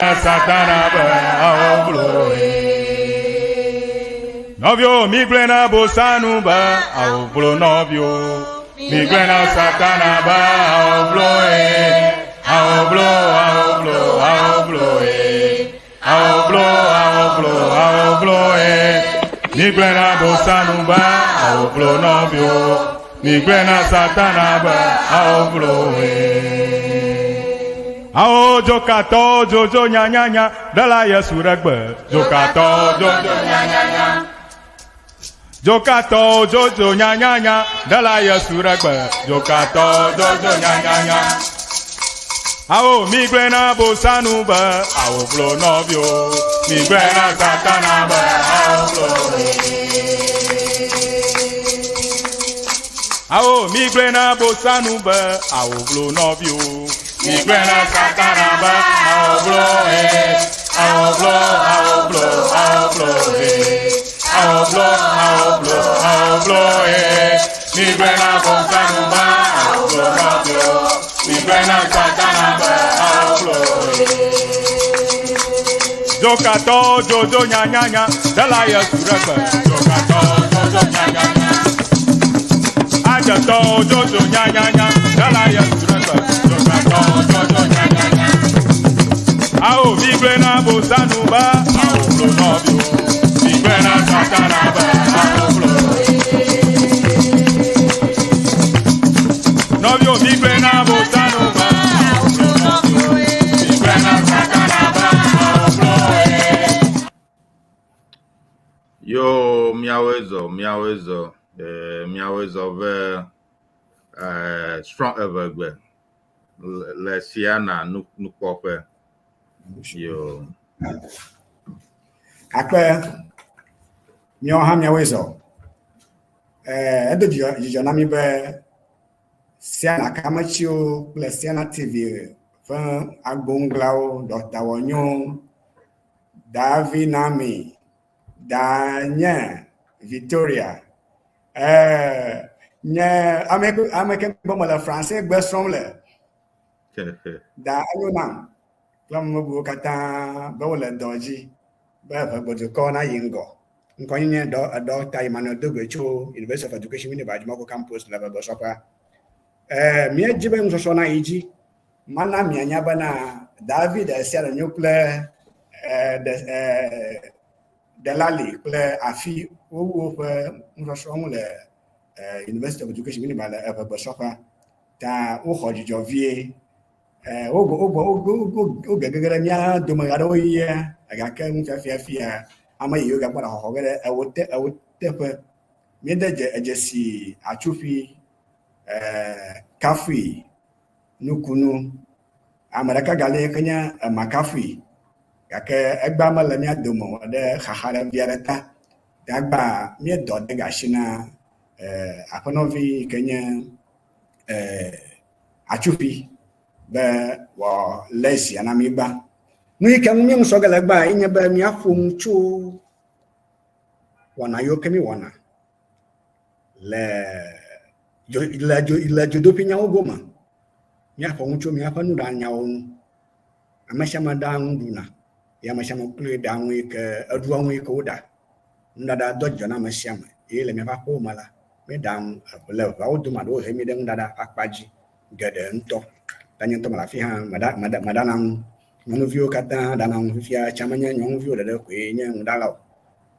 Satana ba aoblo novio mi glena bosanu ba aoblo novio mi glena Satana ba aoblo aoblo aoblo aoblo aoblo aoblo aoblo mi glena bosanu ba aoblo novio mi glena Satana ba aoblo Ao jokato jojo nya nya nya dala Yesu regbe jokato jojo nya nya nya jokato jojo nya nya nya dala Yesu regbe jokato jojo nya nya nya Ao migrena bosanu ba ao blo novio migrena Satana ba ao blo Ao migrena bosanu ba ao blo novio Migrena Satana ba aoblo aoblo aoblo aoblo aoblo aoblo aoblo Migrena bosanu ba aoblo aoblo Migrena Satana ba aoblo Jokato jojo nya nya nya dala Yesu regbe Jokato jojo nya nya nya Ajato jojo nya nya nya dala Yesu regbe Ao migrena bosanu ba aoblo novio migrena Satana ba aoblo novio migrena bosanu ba aoblo novio migrena Satana ba aoblo Yo miawezo ve strong evergbe le siana nukope yo akpe mi oha mi awezo edo jijo mi be siana kamachio plus siana tv fan agbonglao Dr. Wonyo Davi Nami Danya Victoria nye ameke bomola français gbe strong da ayona klam bu kata bawla doji ba bodo ko na yingo nko nye do tai mano dogo cho University of Education ni Bajimako campus la ba sopa mi ejibe nso na iji mana mi anya bana David Asiara nuclear de lali ple afi wo nso le University of Education ni ba sopa ta o khojijo vie o gagara nya do magaro ye aga ka mu fia ama yo ga para ho gere awote pe mi de ejesi achufi kafi nukunu amaraka gale kanya makafi gake egba mala mi adomo de khahara biarata dagba mi do de gashina aponovi kenya achufi be wa lesi anamiba nui kan mi so gala gba inya ba mi afum chu wana yo kemi wana le jodo pinya ogoma mi afum chu mi afanu da nya onu amashama da nduna ya mashama kule da nwi ke aduwa nwi ko da ndada dojjo na mashama ile mi fa ko mala me dan le va oduma do he mi den ndada akpaji gede nto tanya to mala fi ha madana monuvio kata dana fia chamanya nyonvio da ko nya ndala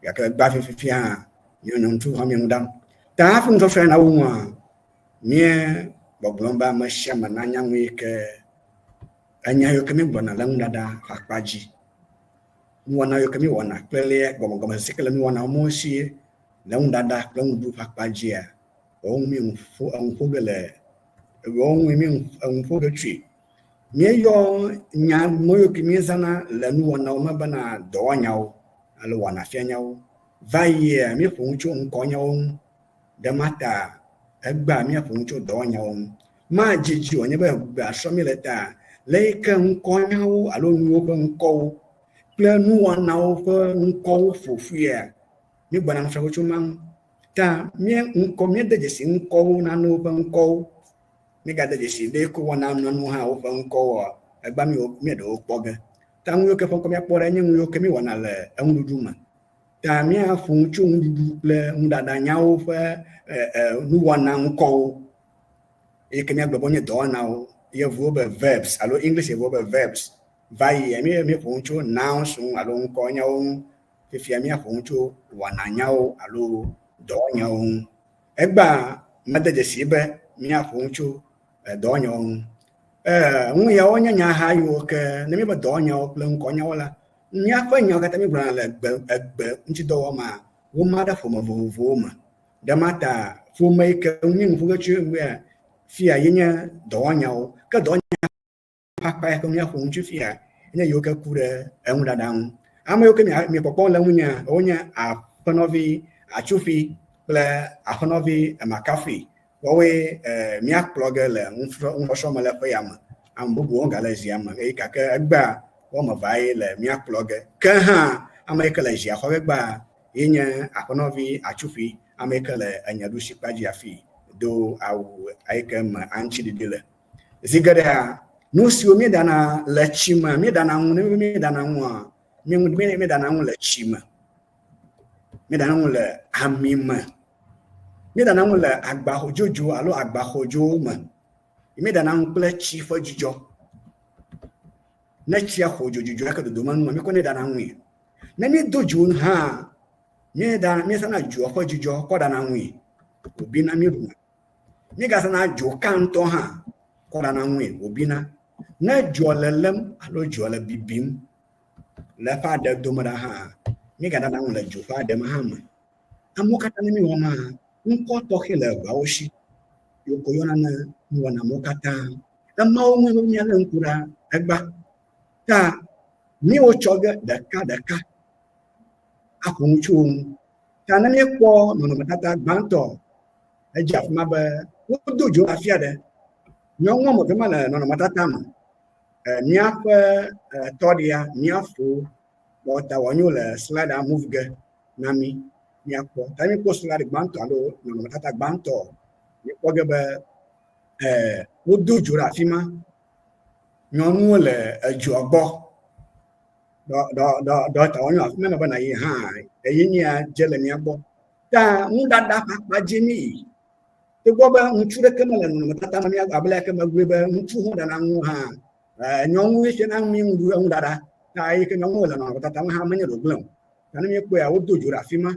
ya ka gba fi ha nyon tu ha mi ndam ta fu ndo fa na wonwa mie boglomba mashama na nyanwe ke anya yo kemi bona la ndada akpaji wana yo kemi wana pele gomo sikela mi wana moshi la ndada la ndu akpaji ya o mi mfu gele won mi mfu gchi mi yo nya moyo kimi sana la nu wana ma bana do nyawo ala wana fia nyawo vaye mi fu nchu nko nyawo de mata egba mi fu nchu do nyawo ma jiji onye ba so mi leta leke nko nyawo alo nwo ko nko ple nu wana o ko nko fofia mi gbana fa ko man ta mi nko mi de jesi nko na no ba nko mi ga de jesi de ko wana no ha o ba nko wa egba mi do poge tangu ke fon ko mia pore nyi yo ke mi wana le endudu ma ta mia fun chu ndudu le ndada nyawo fa nu wana nko e ke mia gbo nye do na o ye verb verbs alo english ye verb verbs vai mi fun chu nouns alo nko nyawo ke fi mia fun chu wana nyawo alo do nyawo egba madaje sibe mia fun chu do nyawo ya onye nya ha yo ke ne mi ba do nya o plan ko nya wala nya fa nya ka ta mi bran la egbe nti do ma wo ma da fo ma vo ma da mata fo mai ke nyi fu ga chu we fi ya nya do nya o ka do nya pa pa ko nya fu chu fi ya nya yo ka ku de en da dan ama yo ke mi popo la nya o nya a panovi a chu fi la a panovi a makafi wawe mia plugger le un so mala pa yama am bubu on gala jiama e ka ka agba wo ma vai le mia plugger ka ha america la jia ho gba yenya akonovi achufi america le anyadu shipaji afi do au aika ma anchi de le zigada no si o mi dana la chima mi dana un mi dana un mi dana un la chima mi dana un la amima mi dana un la agba hojojo alo agba hojo ma mi dana un ple chi fo jijo na chi hojo jijo aka do man mi ko ne dana un na mi dojo ha mi dana mi sana jo fo jijo ko dana un obi na mi ru mi ga sana jo kanto ha ko dana un obi na jo lelem alo jo la bibim la fa da do ma ha mi ga dana un la jo fa da ma ha ma amokata ni mi wo ma nko toke le ba oshi yoko yona na mwana mokata na mawo mwe nyala nkura egba ta mi o choga daka akunchu ta na mi kwo no matata gbanto eja fuma ba dojo afia de nyonwo mo kema no matata ma mi afa todia mi afu bota wonyo le slide move ge na mi akpo ta mi ko slide gbanto alo no matata gbanto ni koge be wo dojo ra fima nyonu le ejo ogbo do ta wonyo afima na ba na yi ha eyin ya jele mi agbo ta mu dada pa jemi to gbo ba nchure kemele no matata na mi abla kemagwe be nchu ho da na nwu ha nyonu ise na mi ndu en dada ta yi ke nyonu le no matata ha manye do gblem ta na mi ko ya wo dojo ra fima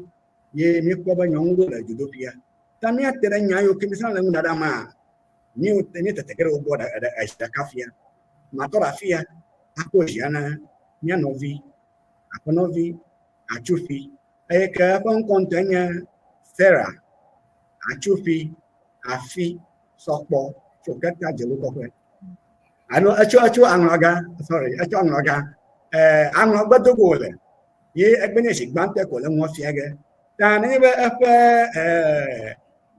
ye mi ko ba nyonu le judopia ta mi atere nya yo ke mi sana le dada ma ni tetekere ubo da kafia matora fia ako jiana nya novi akonovi achufi eka pon kontanya Sarah achufi afi sokpo chokata jelu ko pe alo achu anlaga sorry achu anlaga anlagba dogole ye egbene sigbante ko le won fi ege ta ni be efe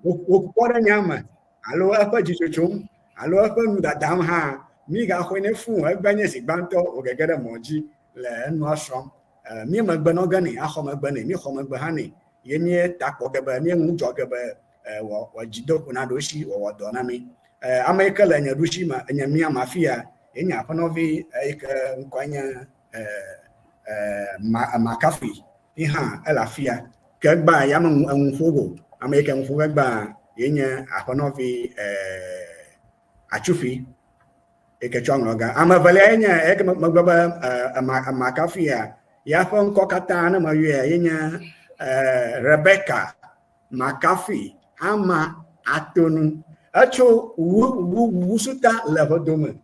okupora nyama alo afa jichochum alo afa ndadam ha mi ga khone fun egbanye sigbanto ogegere moji le nu asom mi magbe no gani akho magbe ni mi kho magbe hani ye mi takpo gebe mi njo gebe wa jido kuna doshi wa do na mi america le nya doshi ma nya mi amafia enya aponovi eke nkwanya makafi iha elafia kegba ya mfugo america mfugo gba yenya aponovi achufi ekechongoga amavalenya ek magbaba makafia ya fon kokata na maye yenya Rebecca Makafi ama atonu acho wusuta levodome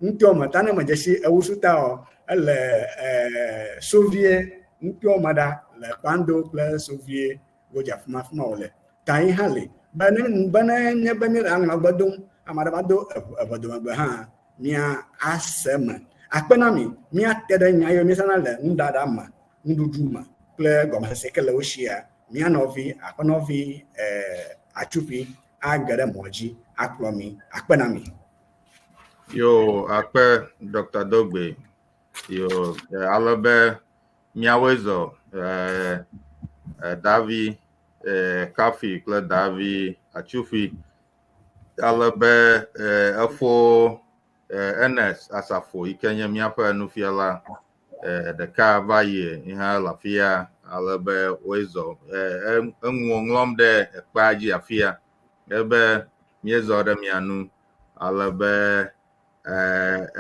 ntoma tana majeshi wusuta le Soviet ntoma da le pando le Soviet goja fuma ole tai hale bana nya banira ang magbadum amada bado abadum ba ha mia asema akpenami mia tede nya yo misana le ndada ma nduduma ple goma sekele oshia mia novi akpenovi achupi agara moji aklomi akpenami yo akpe Dr. Dogbe yo alabe miawezo Davi Kafi kle Davi achufi alabe afo NS asafo ikenye miape nufiala ɖeka va yi ihe lafia ale be woezɔ eŋlɔm ɖe ekpea dzi afia ebe míezɔ ɖe mia nu ale be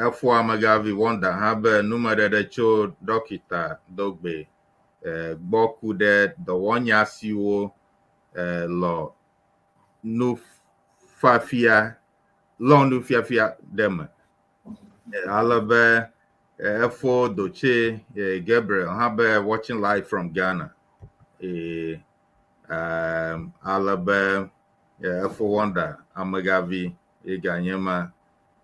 efo amegavi Wonder hã be numeɖeɖe tso dɔkita Dogbe gbɔ ku ɖe dɔwɔnya siwo lɔ nufiafia ɖe me ale be efo doche Gabriel hã be watching live from Ghana ale be efo Wonder amegavi ganye ma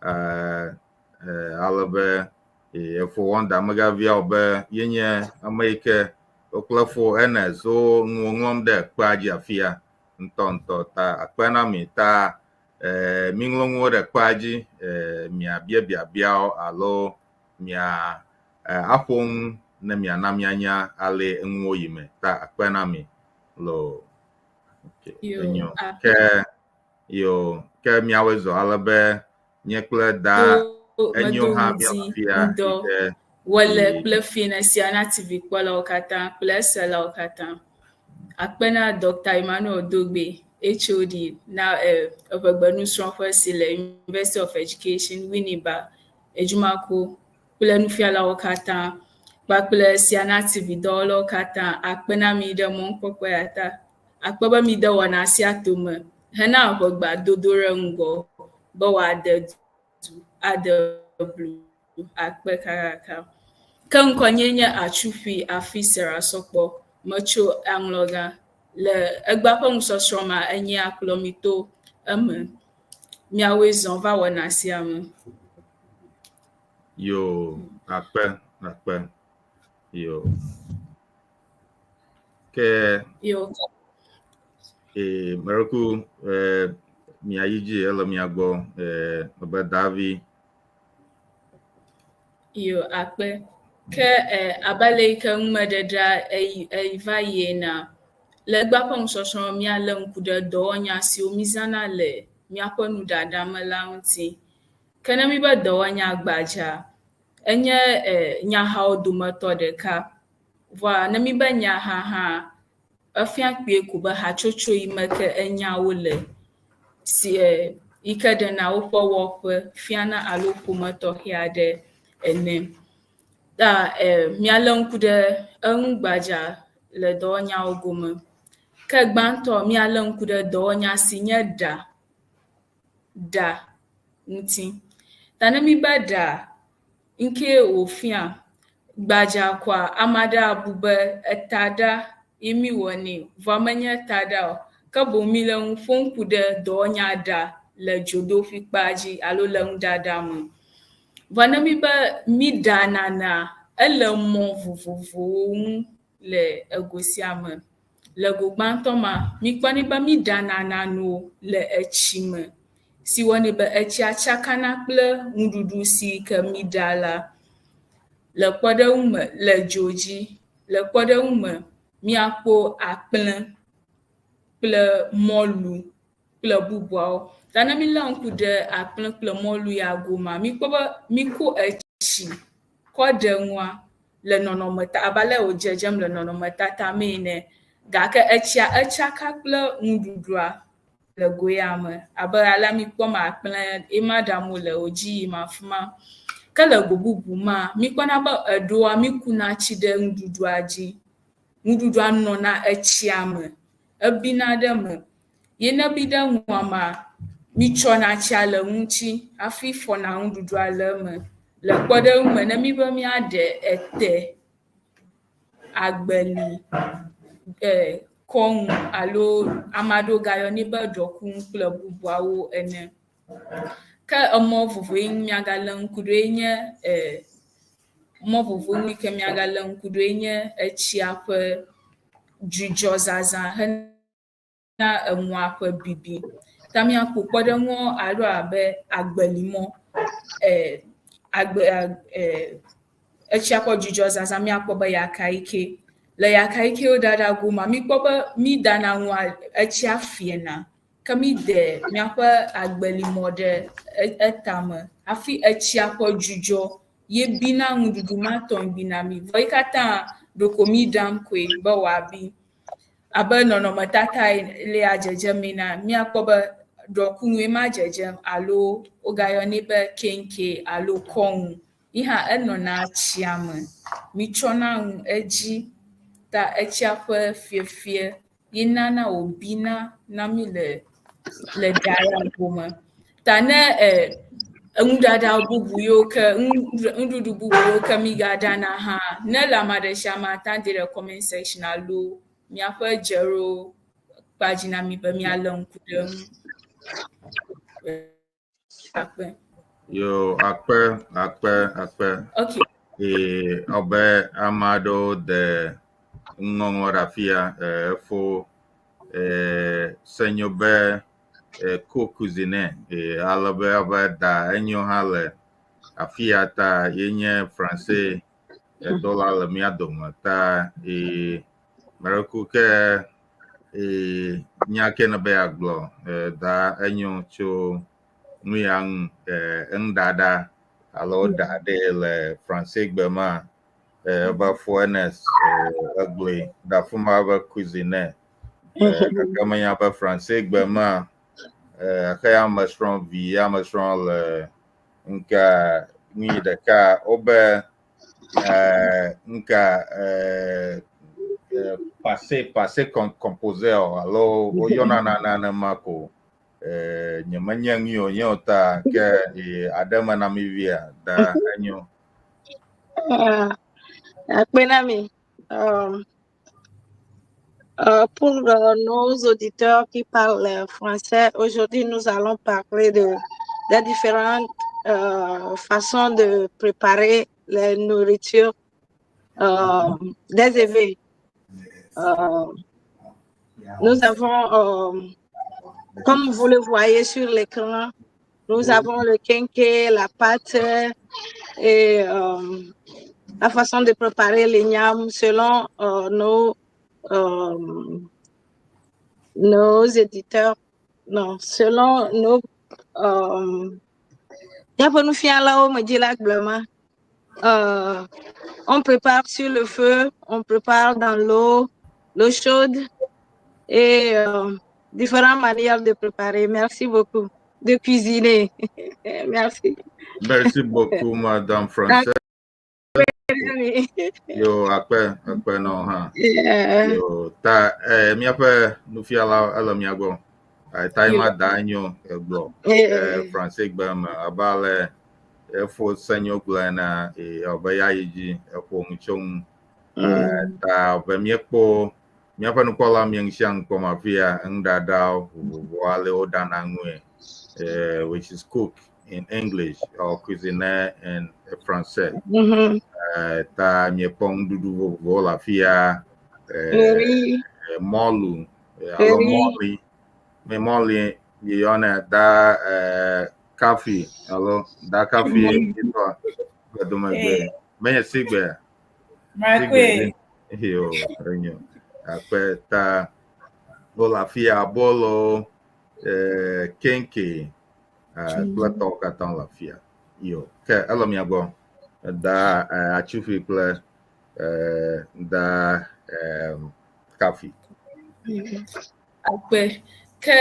ale be efo Wonder amegaviawo be yenye ame yi ke wokple fo Ernest wo ŋlɔm ɖe kpea dzi afia ŋutɔŋutɔ ta akpe na mi ta miŋlɔ ŋuwo ɖe kpea dzi miabia biabiawo alo mia aƒo ŋu ne miana mianya ale ŋuwo yi me ta akpe na mi lo enyo ke miawoe zɔ ale be nye kple da enyo hã miafia wole kple financiana TV kpɔlawo katã kple eselawo katã akpe na Dr. Emmanuel Dogbe HOD na eƒegbenusrɔ̃ƒe si le University of Education Winneba Edzumako kple nufialawo katã kpakple Siana TV dɔwɔlawo katã akpe na mi ɖe mɔnukpɔkpɔ ya ta akpe be mi de wɔna sia tome hena ʋegba dodo ɖe ŋgɔ be wòade du ade blu akpe kakaka ke ŋkɔnye nye Atsuƒui afi Sarah Sɔkpɔ metso aŋlɔgã le egba ƒe ŋusɔsrɔ̃ ma enye akplɔmito eme miawoe zɔ va wɔna sia me yo akpe yo ke yo mereku mia yi dzi ele mia gbɔ be Davi yo akpe ke abale yi ke ŋumeɖeɖea va yina le egba ƒe ŋusɔsrɔ̃ míalé ŋku ɖe dɔwɔnya siwo mízãna le míaƒe nuɖaɖa me la ŋuti ke ne mi be dɔwɔnya gbadza enye nyahawo dometɔ ɖeka vɔa ne mi be nyaha hã efia kpue ko be hatsotso yi me ke enyawo le si yi ke ɖena woƒe wɔƒe fiana alo ƒome tɔxɛ aɖe ene ta míalé ŋku ɖe eŋu gbadza le dɔwɔnyawo gome ke gbãtɔ míalé ŋku ɖe dɔwɔnya si nye ɖa ŋuti ta ne mi be ɖa nke wòfia gbadza kɔa ame aɖe abu be etaɖa yi mi wɔnɛ vɔa menye taɖa o ke boŋ mi le ŋu ƒom ku ɖe dɔwɔnya ɖa le dzodoƒi kpa dzi alo le ŋuɖaɖa me vɔa ne mi be mi ɖa nana ele mɔ vovovowo ŋu le ego sia me le go gbãtɔ ma mi kpɔnɛ be mi ɖa nanano le etsi me si wɔnɛ be etsia tsakana kple ŋuɖuɖu si ke mi ɖa la le kpɔɖeŋu me le dzo dzi le kpɔɖeŋu me miakpɔ akplẽ kple mɔlu kple bubuawo ta ne mi lé ŋku ɖe akplẽ kple mɔlu ya goma mi kpɔ be mi ko etsi kɔ ɖe ŋua le nɔnɔmeta abale wo dzedzem le nɔnɔmetata me ene gake etsia etsaka kple ŋuɖuɖua le go ya me abe ale mi kpɔm akplẽ ema ɖam le wo dzi yim afi ma ke le go bubu ma mi kpɔna be eɖoa mi kuna tsi ɖe ŋuɖuɖua dzi ŋuɖuɖua nɔna etsia me ebina ɖe me ye ne bi ɖe ŋua ma mi tsɔna tsia le ŋuti hafi fɔna ŋuɖuɖua le eme le kpɔɖeŋu me ne mi be miaɖe ete agbeli kɔŋu alo ame aɖewo gayɔnɛ be ɖɔkunu kple bubuawo ene ke emɔ vovo yi miagalé ŋku ɖoe nye mɔ vovo yi ke miagalé ŋku ɖoe nye etsia ƒe dzudzɔzazã hena emɔa ƒe bibi ta miakpɔ kpɔɖeŋuwo alo abe agbelimɔ etsia ƒe dzudzɔzazã miakpɔ be yakaike le yakaikewo ɖaɖa goma mikpɔ be mi dana ŋua etsia fiena ke mi de miaƒe agbelimɔ ɖe etame hafi etsia ƒe dzudzɔ ye bina ŋuɖuɖu ma tɔ̃ bina mi vɔ yi katã ɖeko mi ɖam koe be wòabi abe nɔnɔmetata le adzedzem na míakpɔ be ɖɔkunue ma dzedzem alo wogayɔnɛ be kenke alo kɔŋu yi hã enɔna tsia me mitsɔna ŋu edzi ta etsia ƒe fiefie yi nana wòbina na mi le ɖaya gome ta ne eŋuɖaɖa bubu yiwo ke nuɖuɖu bubu yiwo ke mi gaɖana hã ne le ame ɖe sia ame ata de ɖe comment section alo míaƒe dzeɖo kpadzi na mi be míalé ŋku ɖe ŋu. Yo, akpe. Okay. Ọbẹ ame aɖewo de ŋɔŋɔ ɖe afia efo senyo be co-cuisine ale be da enyo hã le afia ta yenye français dɔla le mía dome ta meɖeku ke nya ke ne be agblɔ da enyo tso nu ya ŋu eŋuɖaɖa alo da ɖe le français gbe ma be fo ns egblɔe da fu ma be cuisine gake menya be français gbe ma xe amesrɔ̃ vi amesrɔ̃ le nka nui ɖeka wobe nka passé composé alo woyɔna nane ma ko nyemenye ŋuiwo nye o ta ke aɖeme na mi via da enyo. Akpenami, pour nos auditeurs qui parlent français, aujourd'hui nous allons parler des différentes façons de préparer les nourritures des éveils. Nous avons, comme vous le voyez sur l'écran, nous avons le kenke, la pâte et la façon de préparer les nyam selon nos éditeurs, non, selon nos on prépare sur le feu, on prépare dans l'eau chaude et différentes manières de préparer. Merci beaucoup de cuisiner. Merci. Merci beaucoup, Madame Française. Yo, akpe no ha. Yo, ta miape nufiala ala miago. Taima danyo eglo. Français gbem abale efo senyo glana obaya yiji efo nchong. Ta obemiepo miape nukola miengxiang pomafia ngdadao wale odana ngwe. Which is cook in English or cuisiner in français. Ta miepong dudu vola fia molu alo moli me moli yona da coffee alo da coffee ito gadomagbe menye sigbe Marque yo renyo akpe ta vola fia bolo kenke plato katan la fia yo ke alo mi agbo da achufi ple da coffee akpe ke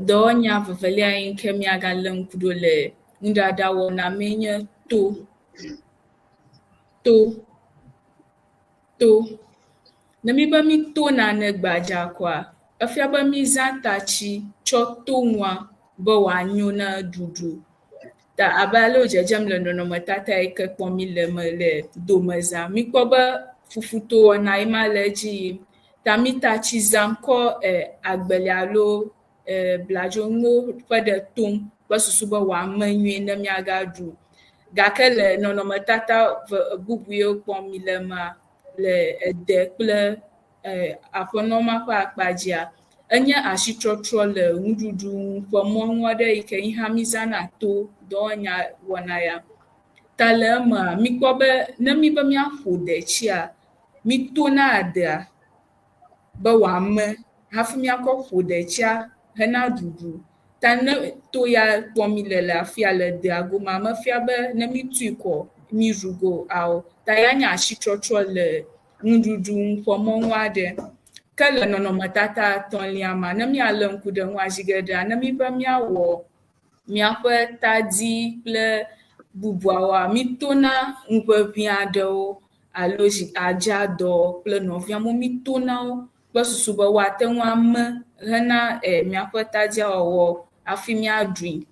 donya vevelia yin ke mi aga lenkudo le ndada wona menye to na mi ba mi to na ne gbaja kwa afia ba mi zantachi cho to nwa bo wa nyu na dudu ta abalo jejem le nɔnɔmetata yi ke kpɔm mi le me le domeza mi kpɔ be fufuto wɔna yi ma le edzi yim ta mi tatsi zam kɔ agbeli alo bladzoŋuwo ƒe ɖe tom kple susu be wòame nyuie ne miaga ɖu gake le nɔnɔmetata bubu yiwo kpɔm mi le mea le ede kple aƒenɔ ma ƒe akpadzia enye asitrɔtrɔ le nuɖuɖu ƒe mɔnu aɖe yi ke yi hã mi zana to dɔwɔnya wɔna ya ta le emea mi kpɔ be ne mi be miaƒo detsia mi tona adea be wòame hafi miakɔ ƒo detsia hena ɖuɖu ta ne to ya kpɔm mi le afia le dea gome mefia be ne mi tui kɔ mirugo ao ta ya nya shitrotro le nududu nkwomo ade kele nɔnɔmetata etɔ̃lia ma ne mialé ŋku ɖe ŋu azigedea ne mibe miawɔ miaƒe tadi kple bubuawoa mitona ŋuʋeʋĩ aɖewo alo adzadɔ kple nɔviawo mitona wo kple susu be woate ŋu ame hena miaƒe tadia wɔwɔ hafi miaɖui.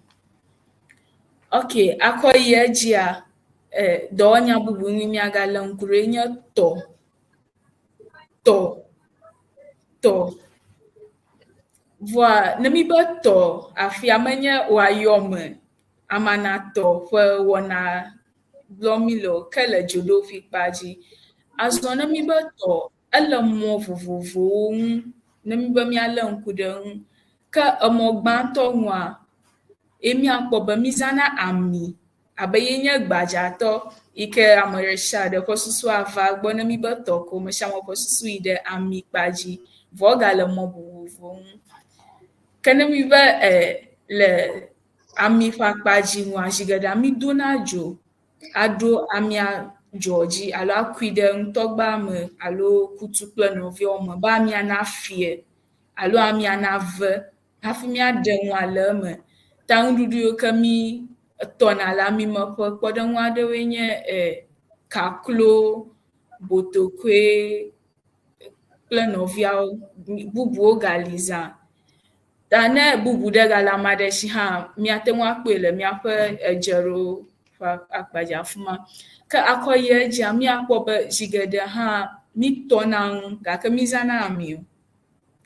Ok, akɔ yi edzia dɔwɔnya bubu ŋu miagalé ŋku ɖe nye tɔ. Vɔa ne mi be tɔ afia menye woayɔme amanatɔ ƒe wɔna gblɔm mi le o ke le dzodoƒi kpa dzi. Azɔ ne mi be tɔ ele mɔ vovovowo ŋu ne mi be mialé ŋku ɖe ŋu ke emɔ gbãtɔ ŋua miakpɔ be mizãna ami abe ye nye gbadzatɔ yi ke ame ɖe sia ɖe ƒe susu ava gbɔ ne mi be tɔ ko me sia me ƒe susu yi ɖe ami kpa dzi vɔ gale mɔ vovovo ŋu. Ke ne mi be le ami ƒe akpa dzi ŋua zigeɖea mi dona dzo aɖo amia dzoa dzi alo akui ɖe ŋutɔgba me alo kutu kple nɔviawo me be amia nafie alo amia nave hafi miaɖe ŋua le eme. Ta nuɖuɖu yiwo ke mi tɔna le ami me ƒe kpɔɖeŋu aɖewoe nye kaklo, botokoe kple nɔviawo bubuwo gali zã. Ta ne bubu ɖe gale ame aɖe si hã miate ŋu akpɔe le miaƒe edzeɖo ƒe akpadzi afi ma. Ke akɔ yi edzia miakpɔ be zigeɖe hã mitɔna ŋu gake mizãna ami o.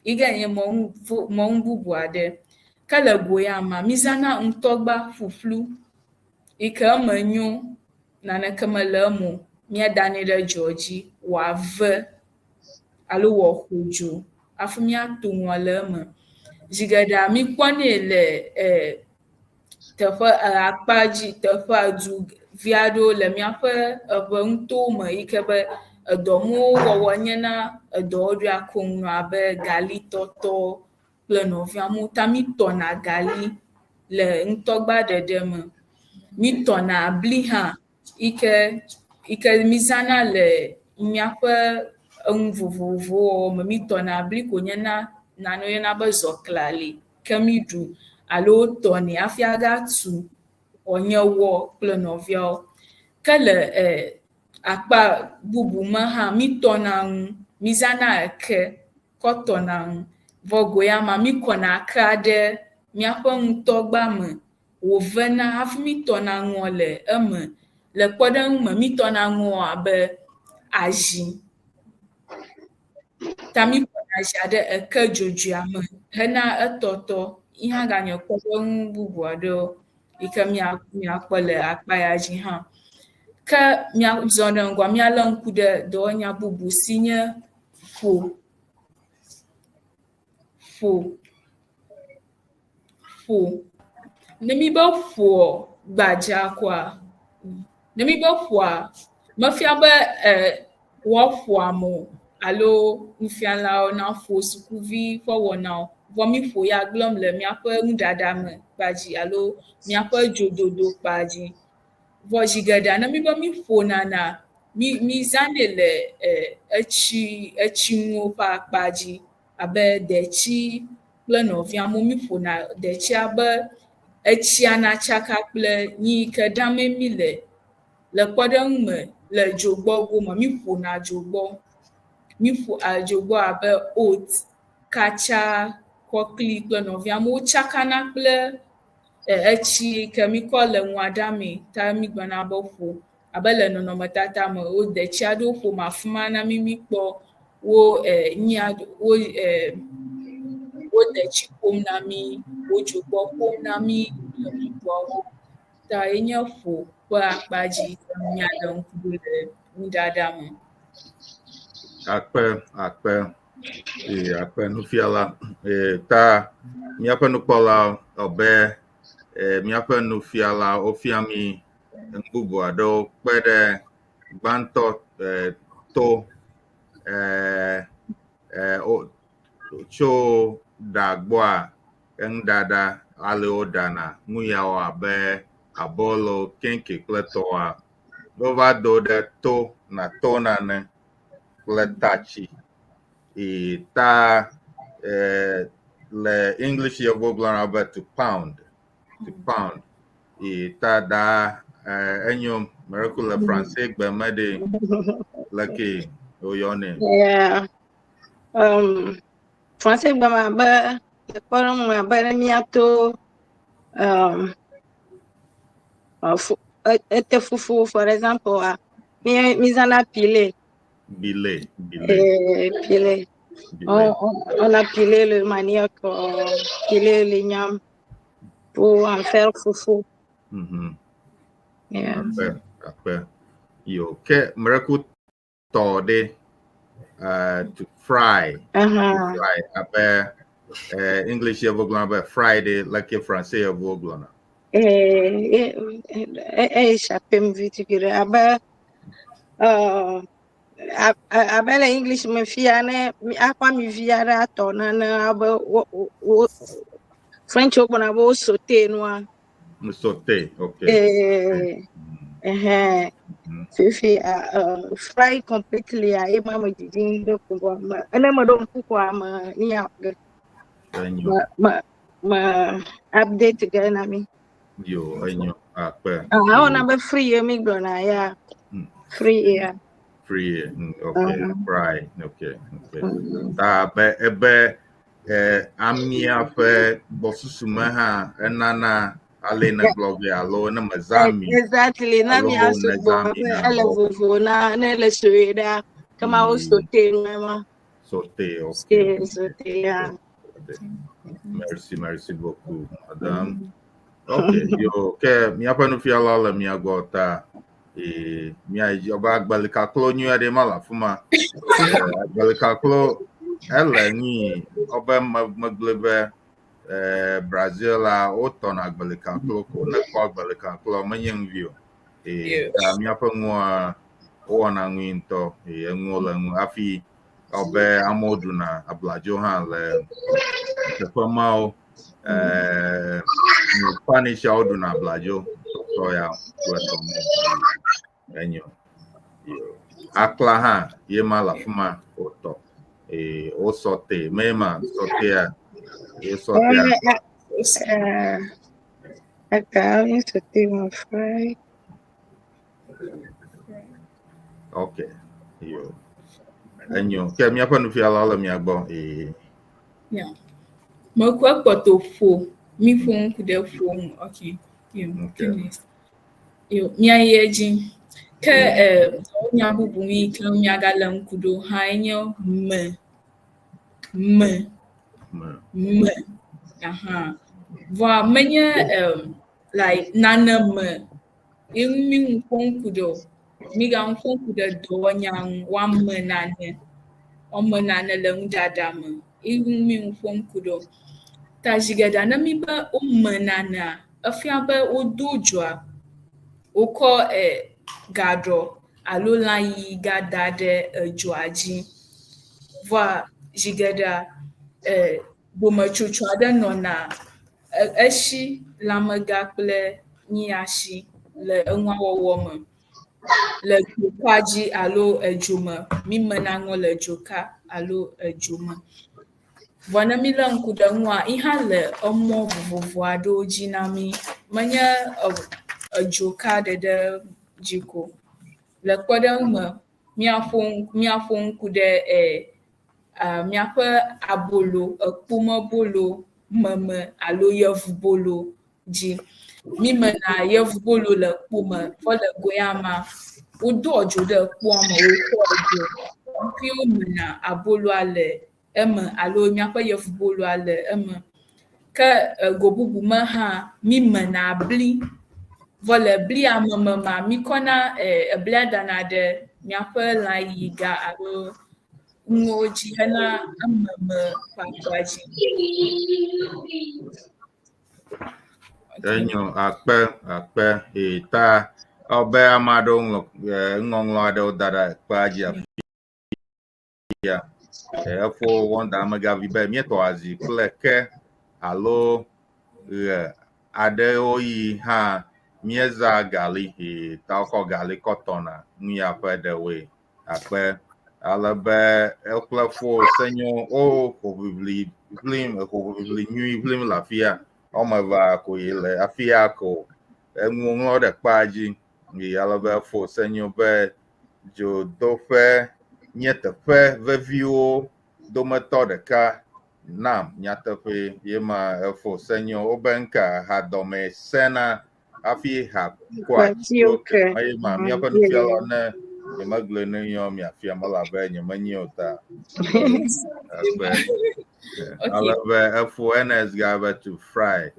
Yi ke nye mɔnu bubu aɖe. Ke le go ya mea mizãna ŋutɔgba ƒuƒlu yi ke eme nyo naneke mele eme o. Miadanɛ ɖe dzoa dzi wòave alo wòaƒo dzo hafi miato ŋua le eme. Zigeɖea mikpɔnɛ le teƒe akpa dzi teƒe du vi aɖewo le miaƒe eʋe ŋutowo me yi ke be edɔnuwo wɔwɔ nye na edɔwo ɖoe akɔnu abe gali tɔtɔ kple nɔviawo ta mitɔna gali le ŋutɔgba ɖeɖe me. Mitɔna bli hã yi ke mizãna le miaƒe enu vovovowo wɔwɔ me. Mitɔna bli ko nye na nanewo yɔna be zɔklali ke miɖu alo wotɔnɛ hafi agatu wòanye wɔ kple nɔviawo. Ke le akpa bubu me hã mitɔna ŋu, mizãna eke kɔ tɔna ŋu. Vɔ go ya mea mikɔna ekea ɖe miaƒe ŋutɔgba me wòvena hafi mitɔna ŋua le eme. Le kpɔɖeŋu me mitɔna ŋua abe azi. Ta mikɔna azia ɖe eke dzodzoea me hena etɔtɔ. Yi hã ganye kpɔɖeŋu bubu aɖewo yi ke miakpɔ le akpa ya dzi hã. Ke miazɔ ɖe ŋgɔa mialé ŋku ɖe dɔwɔnya bubu si nye ƒo. Ne mi be ƒoa gbadza koa, ne mi be ƒoa mefia be woaƒo ame o alo nufialawo naƒo sukuvi ƒe wɔnawo. Vɔ mi ƒo ya gblɔm le miaƒe nuɖaɖa me kpa dzi alo miaƒe dzododo kpa dzi. Vɔ zigeɖea ne mi be mi ƒonana mizãnɛ le etsinuwo ƒe akpa dzi abe detsi kple nɔviawo. Mi ƒona detsia be etsia natsaka kple nyi yi ke ɖamee mi le kpɔɖeŋu me le dzogbɔ gome mi ƒona dzogbɔ. Mi ƒo dzogbɔ abe oat, katsa, kɔkli kple nɔviawo wotsakana kple etsi yi ke mikɔ le nua ɖamee ta mi gblɔna be ƒo. Abe le nɔnɔmetata me wo detsi aɖewo ƒom afi ma na mi mikpɔ wo detsi ƒom na mi, wo dzogbɔ ƒom na mi le bubuawo. Ta ye nye ƒo ƒe akpa dzi mialé ŋku ɖe le nuɖaɖa me. Akpe nufiala ta míaƒe nukpɔla abe míaƒe nufiala wofia mi nu bubu aɖewo kpe ɖe gbãtɔ to tso ɖa gbɔa eŋuɖaɖa ale woɖana nu yawo abe abolo, kenke kple tɔwoa Ova do de to na to na ne kple tachi. Ta le English ye voglan about to pound. Ta da enyom miracle le français gbe mede leke oyone. Yeah. Français bama ba ekpɔrɔ mu abe ne míato ete fufu for example mizana pile. Bile. Pile. On a pilé le manioc, pilé les yams pour en faire foufou. Yeah. Après. Yo, ke miracle tode to fry. To fry. Après English ye voglan about Friday like français ye voglan. Échappé me vite que abe le English me fiane akwa mi fiare atona na abe French okona bo sauté noa. Sauté, okay. Fifi fry completely I mama didn't do ko ma ana ma don ko ma niya ma update ga na mi yo enyo akpe ona be free mi gona ya free ya okay fry okay ta be ebe amia fe bosusuma ha enana ale na blog ya lo na mazami exactly na mi aso bo ele vovo na le soeda kama o sauté ma sauté okay sauté ya merci beaucoup madame. Okay, yo ke mi apa no fiala la mi agota mi ajoba agbalika klo nyu ade mala fuma agbalika klo ela ni oba maglebe Brazil a oton agbalika klo ko na ko agbalika klo manyen view mi apa nwa o na nwinto enwola nwu afi obe amodu na ablajo han le tefamao Spanish audu na blajo so ya enyo akla ha ye mala fuma oto o sote mema sote ya acá sauté mon fry okay yo enyo ke mi apa no fi ala mi agbo yeah makwa kpoto fo mi fo kude fo okay yo mi ayeji ke onya bubu mi ke mi agala nkudo ha enyo me va menye like nana me mi nkudo mi ga nkudo do nyang wa me nane o me nane le ndada me mi nkudo ta jigada na mi ba o me nana afia ba o dojua o ko gado alo la yi gada de joaji va jigada bo ma chuchwa de no na eshi la mega ple ni ashi le enwa wowo me le kwaji alo ejuma mi mena ngo le joka alo ejuma vona mi la nkuda nwa iha le omo vovovo ado jinami manya joka de jiko le koda me mi afon kude miaƒe abolo ekpomebolo meme alo yevubolo dzi mi mena yevubolo le kpome fɔ le goyama wodo dzo ɖe kpoa me wokɔ dzo hafi womena aboloa le eme alo miaƒe yevuboloa le eme ke go bubu me hã mi mena bli vɔ le blia me ma mi kɔna eblia dana ɖe miaƒe lãyiga alo ngoji hena ameme pakwaji enyo akpe ta obe amado ngonglo ade dara paji afia efo wonda mega vibe mi to azi pleke alo ade oyi ha mieza gali ta ko gali kotona nya pa de we akpe alebe ekplefo senyo o probably blim la fia o ma va ko ile afia ko enwo de paji ngi alebe fo senyo be jo do fe nyeteƒe veviwo dometɔ ɖeka nam nyateƒe ye ma efo senyo wobe nka hadɔme sena hafi ha kɔa Okay. eye ma míaƒe nufiala ne nyemegblẽ ne yɔ miafia melabe nyemenyi o ta alebe efo ns gabe to fry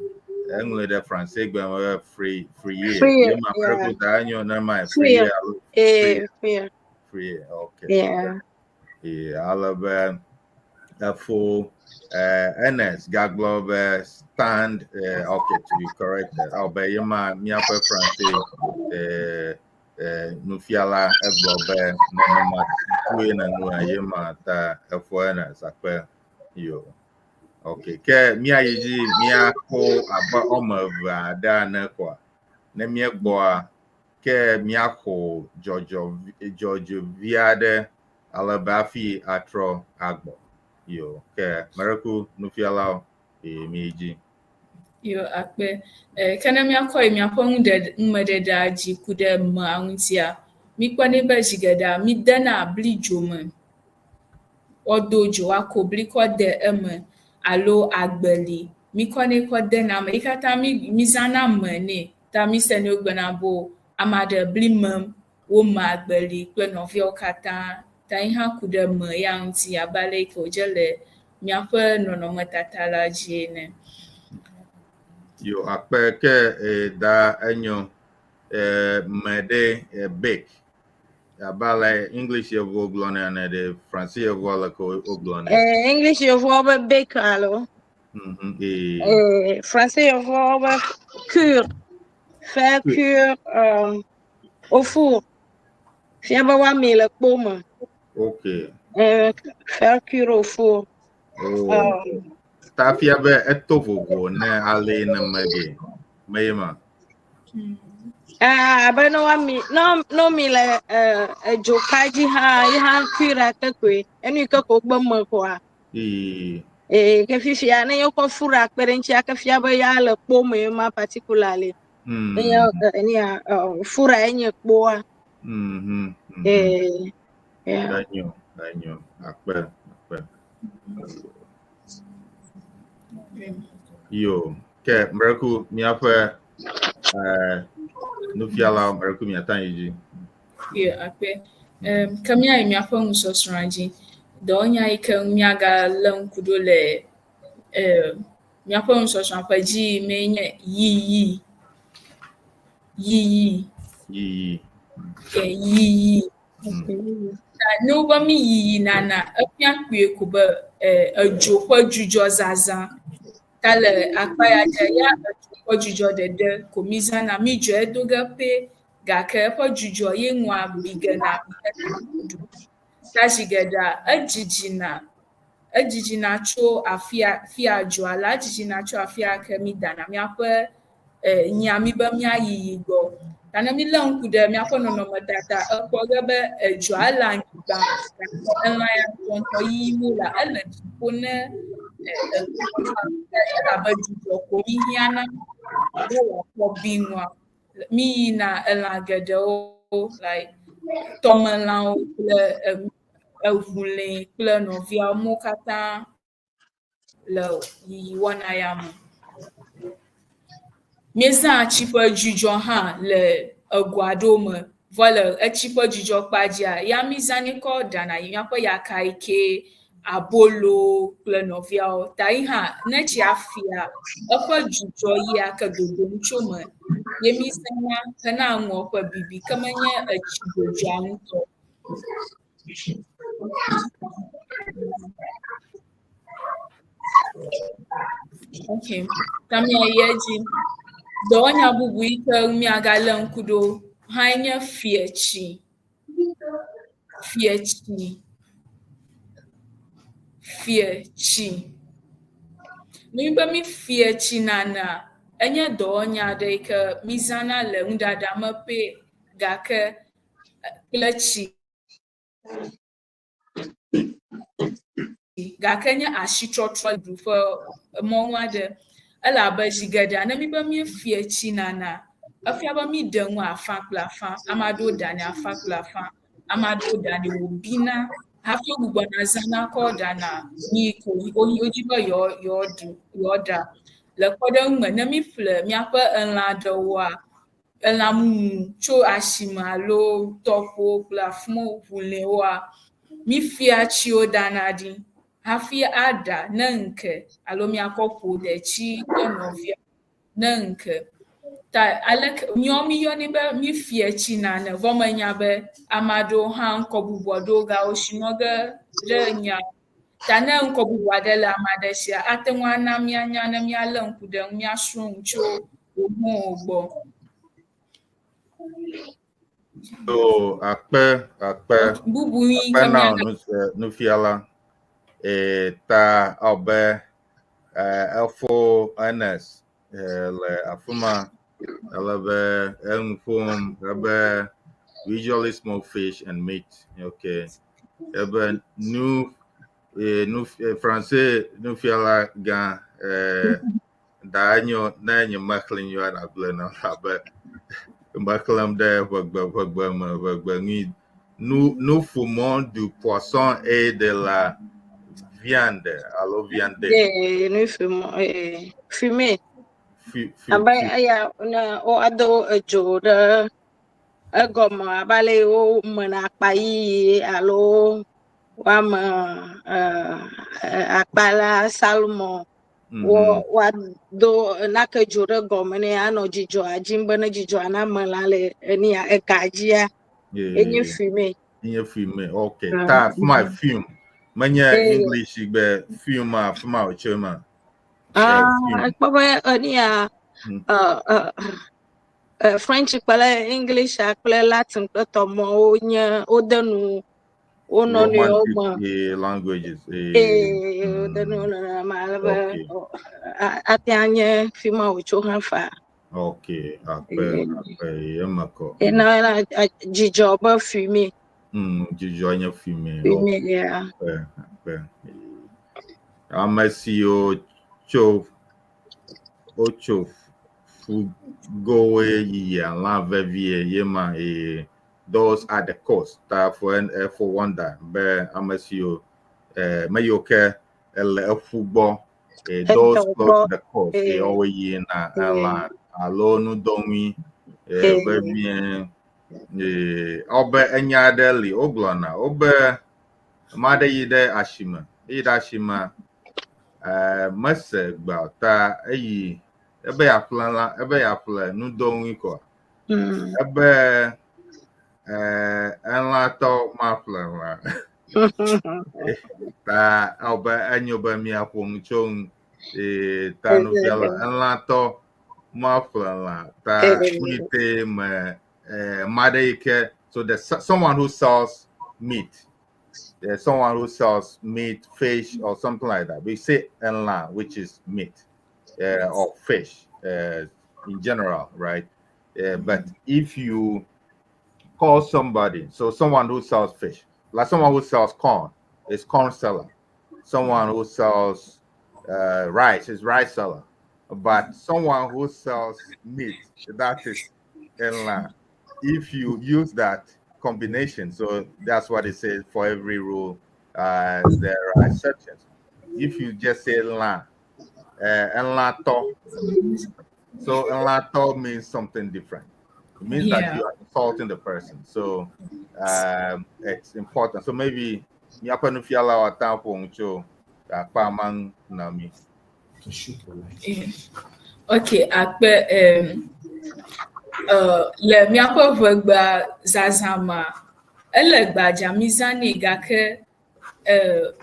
eŋlɔe ɖe francais gbe me free ye ma preko ta enyo ne ma free okay Yeah. alebe efo ns gagblɔ be stand okay to be corrected albe ye ma míaƒe francais nufiala egblɔ be nenema tue nenua ye ma ta efo ns akpe yo okay ke míayi dzi míakpɔ abe wɔme eve aɖe ane koa ne míegbɔa ke míaxɔ dzɔdzɔvi aɖe alebe hafi atrɔ agbɔ yo ke mereku nufialawo mi dzi yo akpe kene miakɔ miaƒe ŋumededa dzi ku ɖe mea ŋutia mikpɔnɛ be zigeda midena blidzo me wodo dzo woako bli kɔ de eme alo agbeli mikɔnɛ kɔ dena me yi katã mizãna me nɛ ta mise ne wogbena bo ame aɖe bli mem wome agbeli kple nɔviawo katã ta yi hã ku ɖe me ya ŋuti abe ale yi ke wòdze le miaƒe nɔnɔmetata la dzi ene. yo akpe ke da enyo me ɖe bake abale English yevo gblɔna ne de Francais yevo le ko gblɔna English yevo be bake alo Français yevo be cure faire cure au four fia be wa mi le kpo me okay faire cure au four ta fia be eto vovo ne ale ne mege meyema abe no wa mi no mi le joka dzi ha yi ha cure akekwe enu ke ko gbe me koa ke fifia ne yo ko fura kpe ɖe ŋuti ake fia be ya le kpo me ma particularly enia fura enye kpoa danyo akpe yo ke mreku miaƒe nufiala mreku miata yi dzi yo akpe ke miayi miaƒe nusɔsrɔ̃a dzi dɔwɔnya yi ke miaga le ŋku ɖo le miaƒe nusɔsrɔ̃a ƒe dzi menye yiyi ne wobe mi yiyi nana efia kpuie ko be edzo ƒe dzudzɔ zazã ta le akpa ya dze ya edzo ƒe dzudzɔ ɖeɖe ko mi zãna mi dzɔe do ge ƒe gake eƒe dzudzɔ ye ŋua bi gena ta zigeda edzidzina tso afia dzoa la edzidzina tso afia ke mi dana miaƒe nya mi be miayiyi gbɔ ta ne mi le ŋku ɖe miaƒe nɔnɔmetata ekpɔ ge be edzoa ele anyigba elã ya ŋutɔ yiyim la ele dziƒo ne elabe dzudzɔ ko mi hiãna be wòakpɔ bi ŋua mi yina elã geɖewo like tɔmelãwo kple eʋulĩ kple nɔviawo mo katã le yiyi wɔna ya me. Míezã tsi ƒe dzudzɔ hã le ego aɖewo me vɔ le etsi ƒe dzudzɔ kpa dzia ya mizãnɛ kɔ ɖana yi míaƒe yaka yi ke abolo kple nɔviawo ta yi hã ne tsia fia eƒe dzudzɔ yia ke dodom tso me ye mizãna hena ŋua ƒe bibi ke menye etsi dzodzɔa ŋutɔ. Okay, ta miayi edzi. Dɔwɔnya bubu yi ke miagale ŋku ɖo hã nye fietsi. Ne mi be mi fietsi nana enye dɔwɔnya aɖe yi ke mizãna le nuɖaɖa me ƒe gake kple tsi gake nye asitrɔtrɔ ɖuƒe mɔnu aɖe elabe zi geɖea ne mi be miefie tsi nana efia be mi ɖe ŋu afã kple afã ame aɖewo ɖanɛ afã kple afã ame aɖewo ɖanɛ wòbina hafi wogbugbɔna zãna kɔ ɖana mi ko wodzi be yewoaɖa le kpɔɖeŋu me ne mi ƒle miaƒe elã aɖewoa elã mumu tso asime alo tɔƒo kple afumo ʋuliwoa mifia tsiwo ɖana ɖi hafi aɖa ne ŋke alo miakɔ ƒo ɖetsi kple nɔvia ne ŋke ta aleke miyɔnɛ be mifie tsi nane vɔ menya be ame aɖewo hã ŋkɔ bubu aɖewo gawo sinɔ ge ɖe nya ta ne ŋkɔ bubu aɖe le ame aɖe sia ate ŋu ana mianya ne mialé ŋku ɖe ŋu miasrɔ̃ ŋu tso wohɔwo gbɔ. So akpe bubu yi ke na miaga nufiala ta obe elfo Ernest le afuma elebe enufom ebe usually small fish and meat. Okay. Ebe français nufiala ga daño na enye maklin yo na blena abe Baklam de nous fumons du poisson et de la viande. Alors viande. Nous fumons fumé. Abaya na o ado ejo de egomo abale o mena payi alo wa ma akpala salmon wa do na ke jo de gomo ne ano jijo ajimbe na jijo ana malale eni a ekajia enye fumé. Enye fumé. Okay. Ta fuma film. Manya English be film fuma ochema. Akpaba eni a French kpele English kpele Latin kpele tomo onye odenu ononi oma languages odenu na malaba atianye fima ocho hafa. Okay, ape yemako. Na jijo ba fumé. Jijo anya fumé. Fumé yeah. Amasio chof ochof fugowe ya la vevie yema those are the cost for wonder be amasio mayoke el fugbo those close the cost always na la alonu donwi vevie obe enyadeli oglona obe made yide ashima mese gba ta eyi ebe ya plan nu donwi ko ebe enlato ma plan la ta obe enyoba mi apon chong ta no fiala enlato ma plan la ta unite me made so there's someone who sells meat. There's someone who sells meat, fish, or something like that. We say enla, which is meat or fish in general, right? But if you call somebody, so someone who sells fish, like someone who sells corn, is corn seller. Someone who sells rice is rice seller. But someone who sells meat, that is enla. If you use that combination, so that's what it says for every rule there are exceptions. If you just say enlato, so enlato means something different. It means that you are insulting the person, so it's important. So maybe yapanufiala or tamponcho akpamang nami. Okay, akpe le miaƒe ʋegba zazãma ele gbadza mizãnɛ gake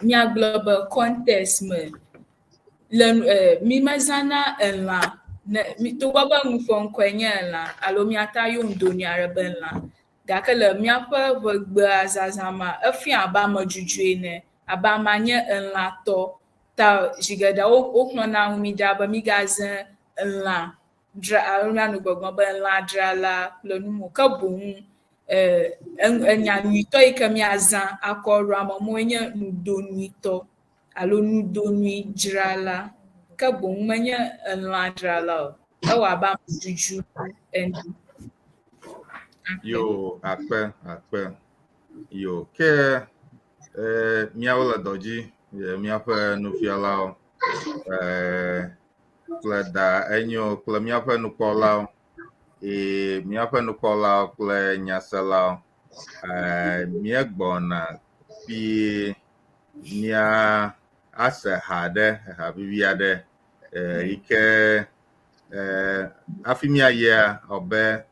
miagblɔ be contest me le mi mezãna elã togbɔ be ŋufɔŋkɔe nye elã alo miata yɔ ŋdoni aɖe be elã gake le miaƒe ʋegbea zazãma efia abe amedzudzoe ene abe ama nye elãtɔ ta zi geɖe woxlɔna ŋu mi ɖa be migazẽ elã nu gbɔgbɔ be lãdzrala kple numo ke boŋ enya nyuitɔ yi ke miazã akɔ ɖo amewo nye nudonuitɔ alo nudonui dzrala ke boŋ menye lãdzrala o ewɔ abe ameɖuɖu ene. Yo akpe yo ke míawo le dɔ dzi míaƒe nufialawo kple da enyo kple míaƒe nukpɔlawo míaƒe nukpɔlawo kple nyaselawo míegbɔna kpie mía ase ha vivi aɖe yi ke hafi míayia ɔbe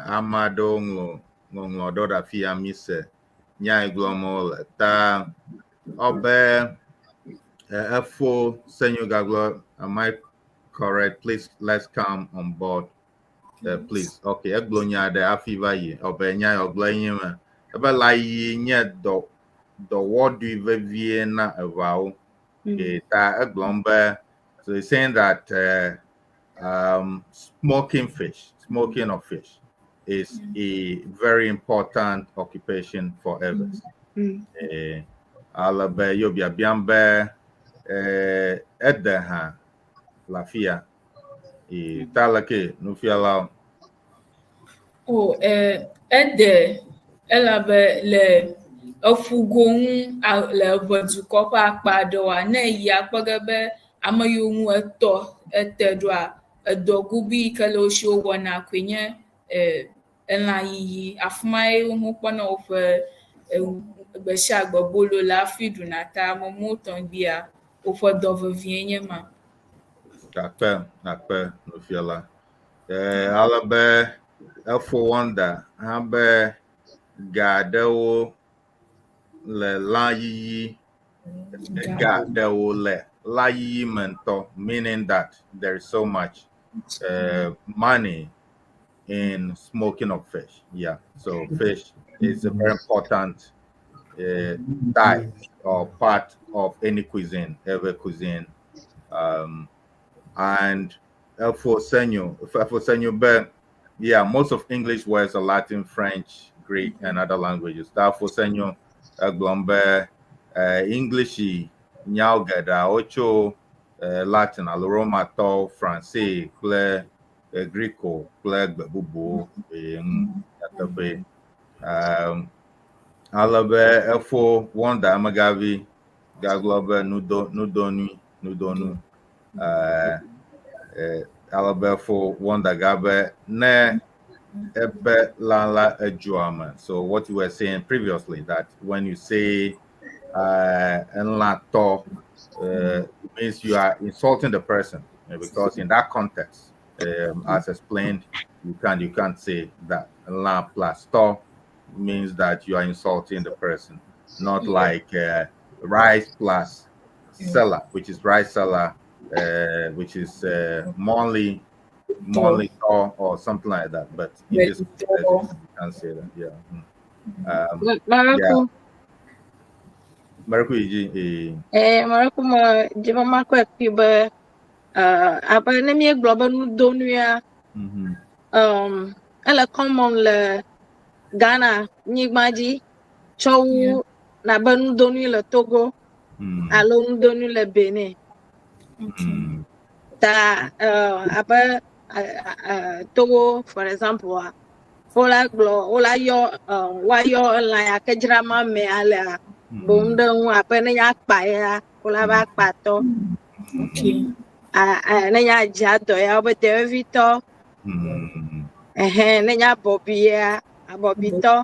ame aɖewo ŋlɔ ɖo ɖe afi ya mise nya yi gblɔm wole ta ɔbe efo senyo gagblɔ am I correct? Please, let's come on board. Please. Okay, egblɔ nya ɖe afi va yi ɔbe nya yi gblɔ nye me ebe la yi nye dɔwɔɖui vevie na eʋawo. Ta egblɔm be so he's saying that smoking of fish is a very important occupation for Evers. Alabe yo biabiam be edeha lafia talake nufiala ede elabe le efugo ŋu le ʋedukɔ ƒe akpa aɖewoa ne yi akpɔ ge be ame yiwo ŋu ete ɖoa edɔgubi yi ke le wo si wɔna koe nye elã yiyi afi mae wo kpɔna woƒe gbe sia gbe bolo le afi ɖuna ta amewo tɔgbia woƒe dɔ vevie nye ma. Akpe nufiala alabe efo wanda ha be ga ɖewo le lã yiyi ga ɖewo le lã yiyi me ŋutɔ, meaning that there is so much money in smoking of fish. Yeah, so fish is a very important type or part of any cuisine, every cuisine. And for senyo, yeah, most of English words are Latin, French, Greek, and other languages. Therefore, senyo, glombe, English, nyalgada, ocho, Latin, aloromato, Francais, ple, Greco, ple, bubu, alabe, efo, wanda, amagavi, gaglobe, nudonu, alabe for wanda gabe ne ebe lala ejuama. So what you were saying previously, that when you say enlato, means you are insulting the person, because in that context, as explained, you can't say that. La plus to means that you are insulting the person, not like rice plus seller, which is rice seller, which is monthly or something like that. But in this case, you can't say that. Yeah. Maracu Maracu ma jema mako ekibe apa nemi global nudonuya ele common le Ghana nyigmaji chowu na be nudonu le Togo alo nudonu le Benin. Ta apa Togo for example ola yo la ya kejra ma me ala bonde un apa ne ya pa ya ola ba pa to ne ya jado ya obete vito ne ya bobia abobito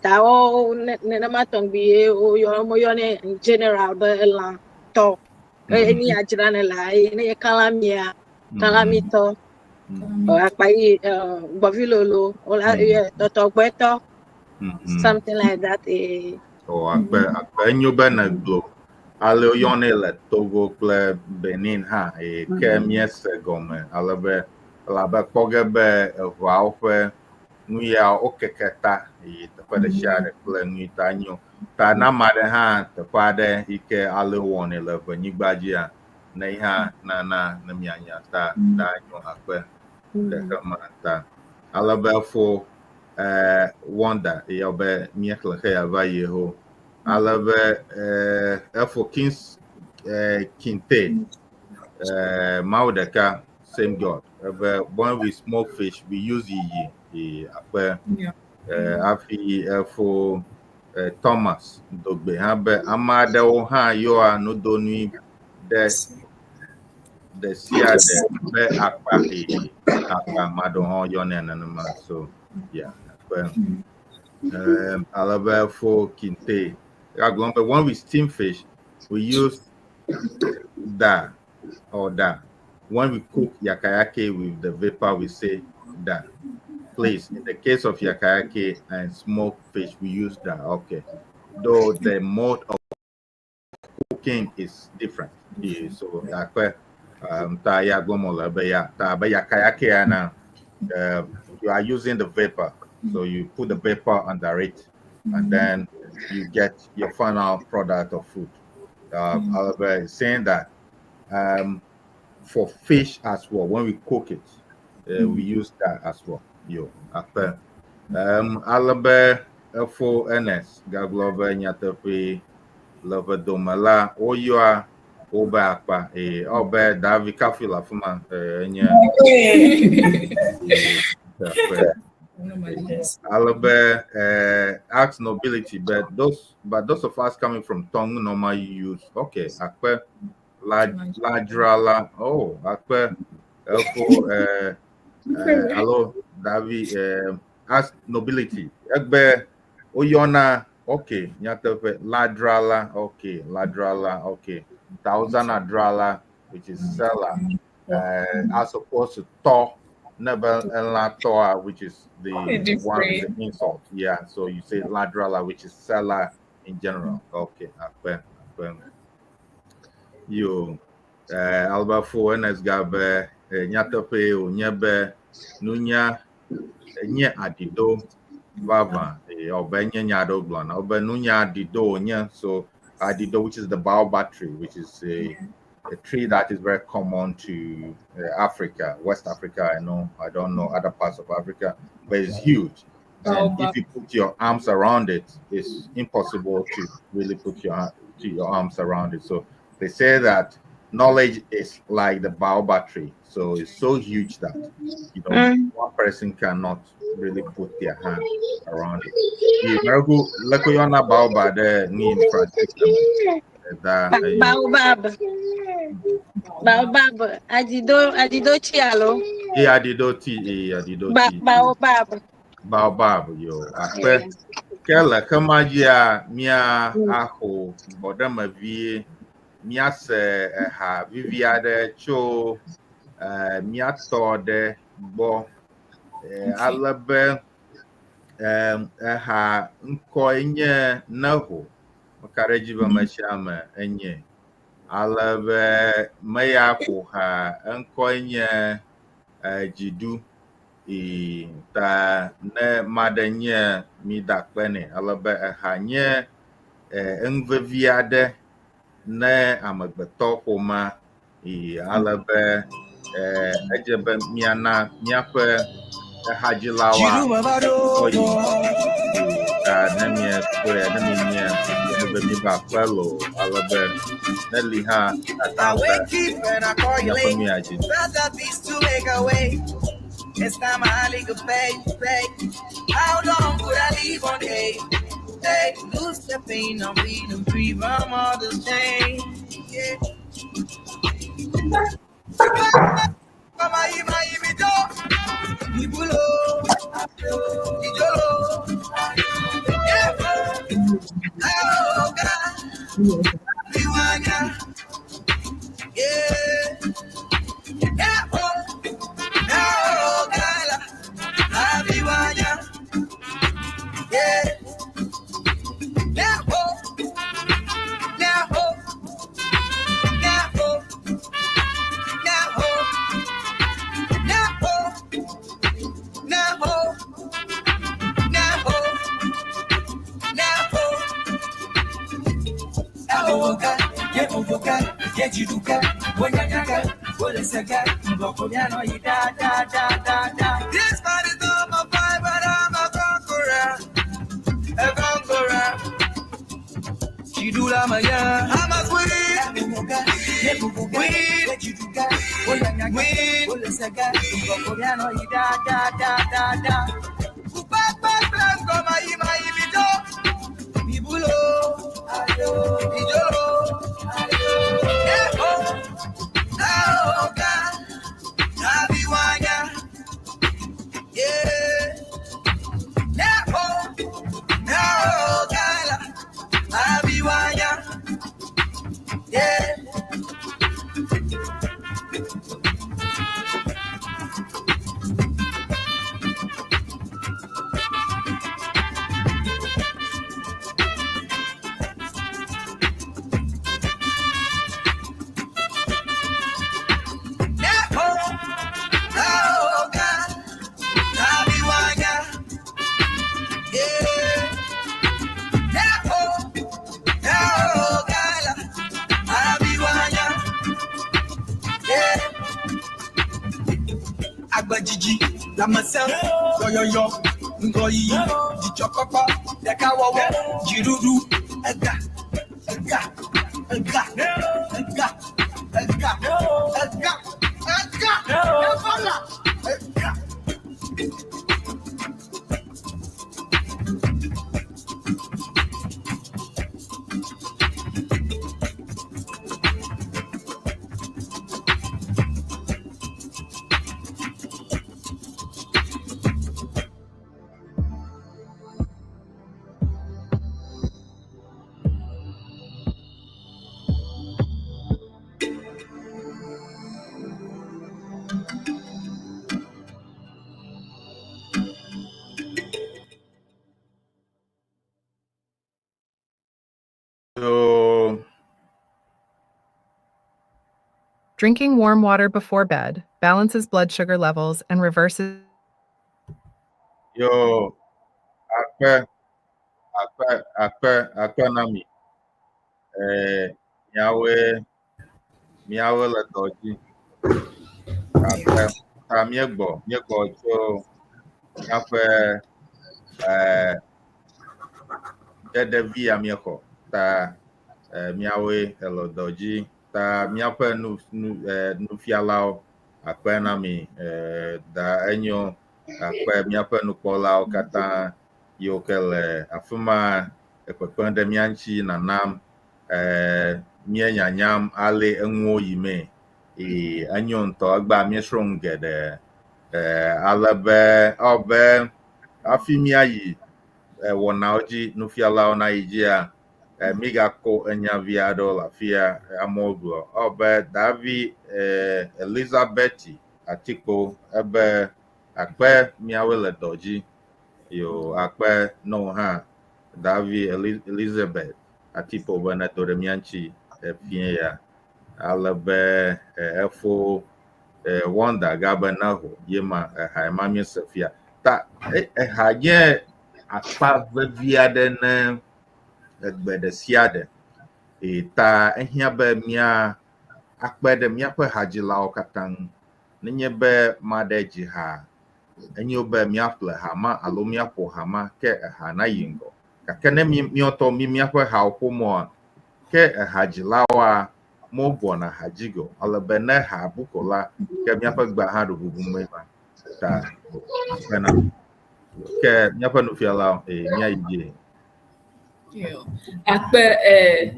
ta o ne ma tongbi o yo mo yo ne general be la to ni ajira ne la ne kalamia kalamito akpai bovilolo ola toto gbeto something like that akpe nyobe na glo ale yone le Togo kple Benin ha ke miese gome alabe kpoge be evawo ƒe nuya okeketa teƒe ɖe sia ɖe kple nuita nyo ta na ma ɖe hã teƒe aɖe yi ke ale wɔnɛ le venyigba dzia na iha na mianya ta nyo akwe de kama ta alaba for wonder yobe miekle ya va yeho alaba for kings kinte maudeka same god when we smoke fish we use yi akwe afi for Thomas dogbe ha be amade wo ha yo anodonu the sia de be akpa mado ho yo nenanama so yeah alaba for kinte aglombe when we steam fish we use that or that when we cook yakayake with the vapor we say that. Please, in the case of yakayake and smoked fish, we use that. Okay, though the mode of cooking is different. Yeah, so you are using the vapor, so you put the vapor under it, and then you get your final product of food. However, saying that for fish as well, when we cook it, we use that as well. Yo, après, alabe fo ns gaglobe nyatape love domala oyoa oba akpa obe davi kafila fuma nya alabe ask nobility but those of us coming from tongue normally use okay akpe ladrala akpe fo hello Davi ask nobility egbe oyona okay nyatepe ladrala okay thousand adrala which is seller as opposed to to never toa which is the one with the insult. Yeah, so you say ladrala which is seller in general. Okay, you alba for ns gabe nyatepe onyebe nunya nye adido vava obenye nyado blana obenunya adido nya so adido which is the baobab tree which is a tree that is very common to Africa, West Africa. I don't know other parts of Africa, but it's huge. And if you put your arms around it, it's impossible to really put your arms around it. So they say that knowledge is like the baobab tree, so it's so huge that one person cannot really put their hand around it. Baobab there need Baobab adido chialo baobab yo akpe kele kemajia mia aho bodama vie mia se ha vivia de cho mia to de bo alabe ha nko enye naho makareji ba mashama enye alabe maya ko ha nko enye jidu ta ne madanye mi dakpene alabe ha nye ngveviade ne amagbeto koma alabe ejebe miana miape hajilawa oyi na mie kure na mie ebe mi ba pelo alabe na liha atapa ya mi aji it's time I leave a pay. How long would I leave on day? Hey, lose the pain, I'm bleeding free from all this pain. Yeah. Get educar. This man is not my vibe, but I'm a conqueror. A conqueror. She do la maya. I'm a queen. Yeah. Agbajiji, la myself, yo, ngoyi, jichokoko, dekawawo, jirudu, ega, So, Drinking warm water before bed balances blood sugar levels and reverses. yo, akpe nami. Miawe le dɔdzi. Akpe ta miegbo tso miaƒe ɖeɖevia miexɔ ta miawoe ele dɔdzi ta miaƒe nufialawo akpe na mi da enyo akpe miaƒe nukpɔlawo katã yiwo ke le afi ma kpekpem ɖe mia ŋuti nanam míenyanyam ale eŋuwo yi mee enyo ŋutɔ egba míesrɔ̃ nu geɖe ale be be hafi míayi wɔnawo dzi nufialawo nayi dzia migakɔ enya vi aɖewo le afia amewo gblɔ be davi Elizabeth Atikpo ebe akpe míawoe le dɔ dzi yo akpe no hã davi Elizabeth Atikpo be nedo ɖe mia ŋuti fie ya ale be efo Wonder gabe naho yema eha ma miese fia ta eha nye akpa vevi aɖe ne egbe ɖe sia ɖe ta ehia be mia akpe ɖe míaƒe hadzilawo katã ŋu nenye be ma ɖe dzi ha enyo be míaƒle ha ma alo míaƒo ha ma ke eha nayi ŋgɔ gake ne míɔtɔ míaƒe hawo ƒomɔa ke ehadzilawoa mobɔna ha dzi go ale be ne ha buko la ke míaƒe gba hã ɖo ʋuʋu me ma ta akpena ke míaƒe nufialawo míayi dzi akpe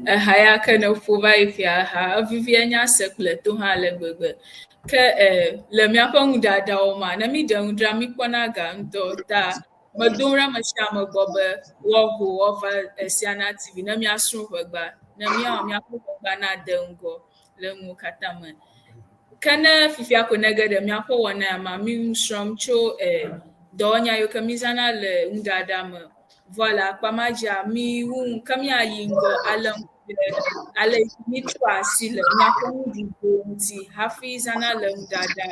eha ya ke ne ƒo va yi fia ha evivia nya se kple to hã le gbegbe ke le míaƒe ŋuɖaɖawo ma ne mi ɖe ŋu dzra mi kpɔna ga ŋutɔ ta medom ɖe ame sia ame gbɔ be woaho woava Siana TV ne míasrɔ̃ ʋegba ne míawɔ míaƒe ʋegba nade ŋgɔ le ŋuwo katã me ke ne fifia ko ne ge ɖe míaƒe wɔna ya ma mi ŋu srɔ̃m tso dɔwɔnya yiwo ke mi zãna le ŋuɖaɖa me vɔ le akpa ma dzia mi ŋu ke míayi ŋgɔ ale mi tro asi le míaƒe nuɖuɖuwo ŋuti hafi zãna le ŋuɖaɖa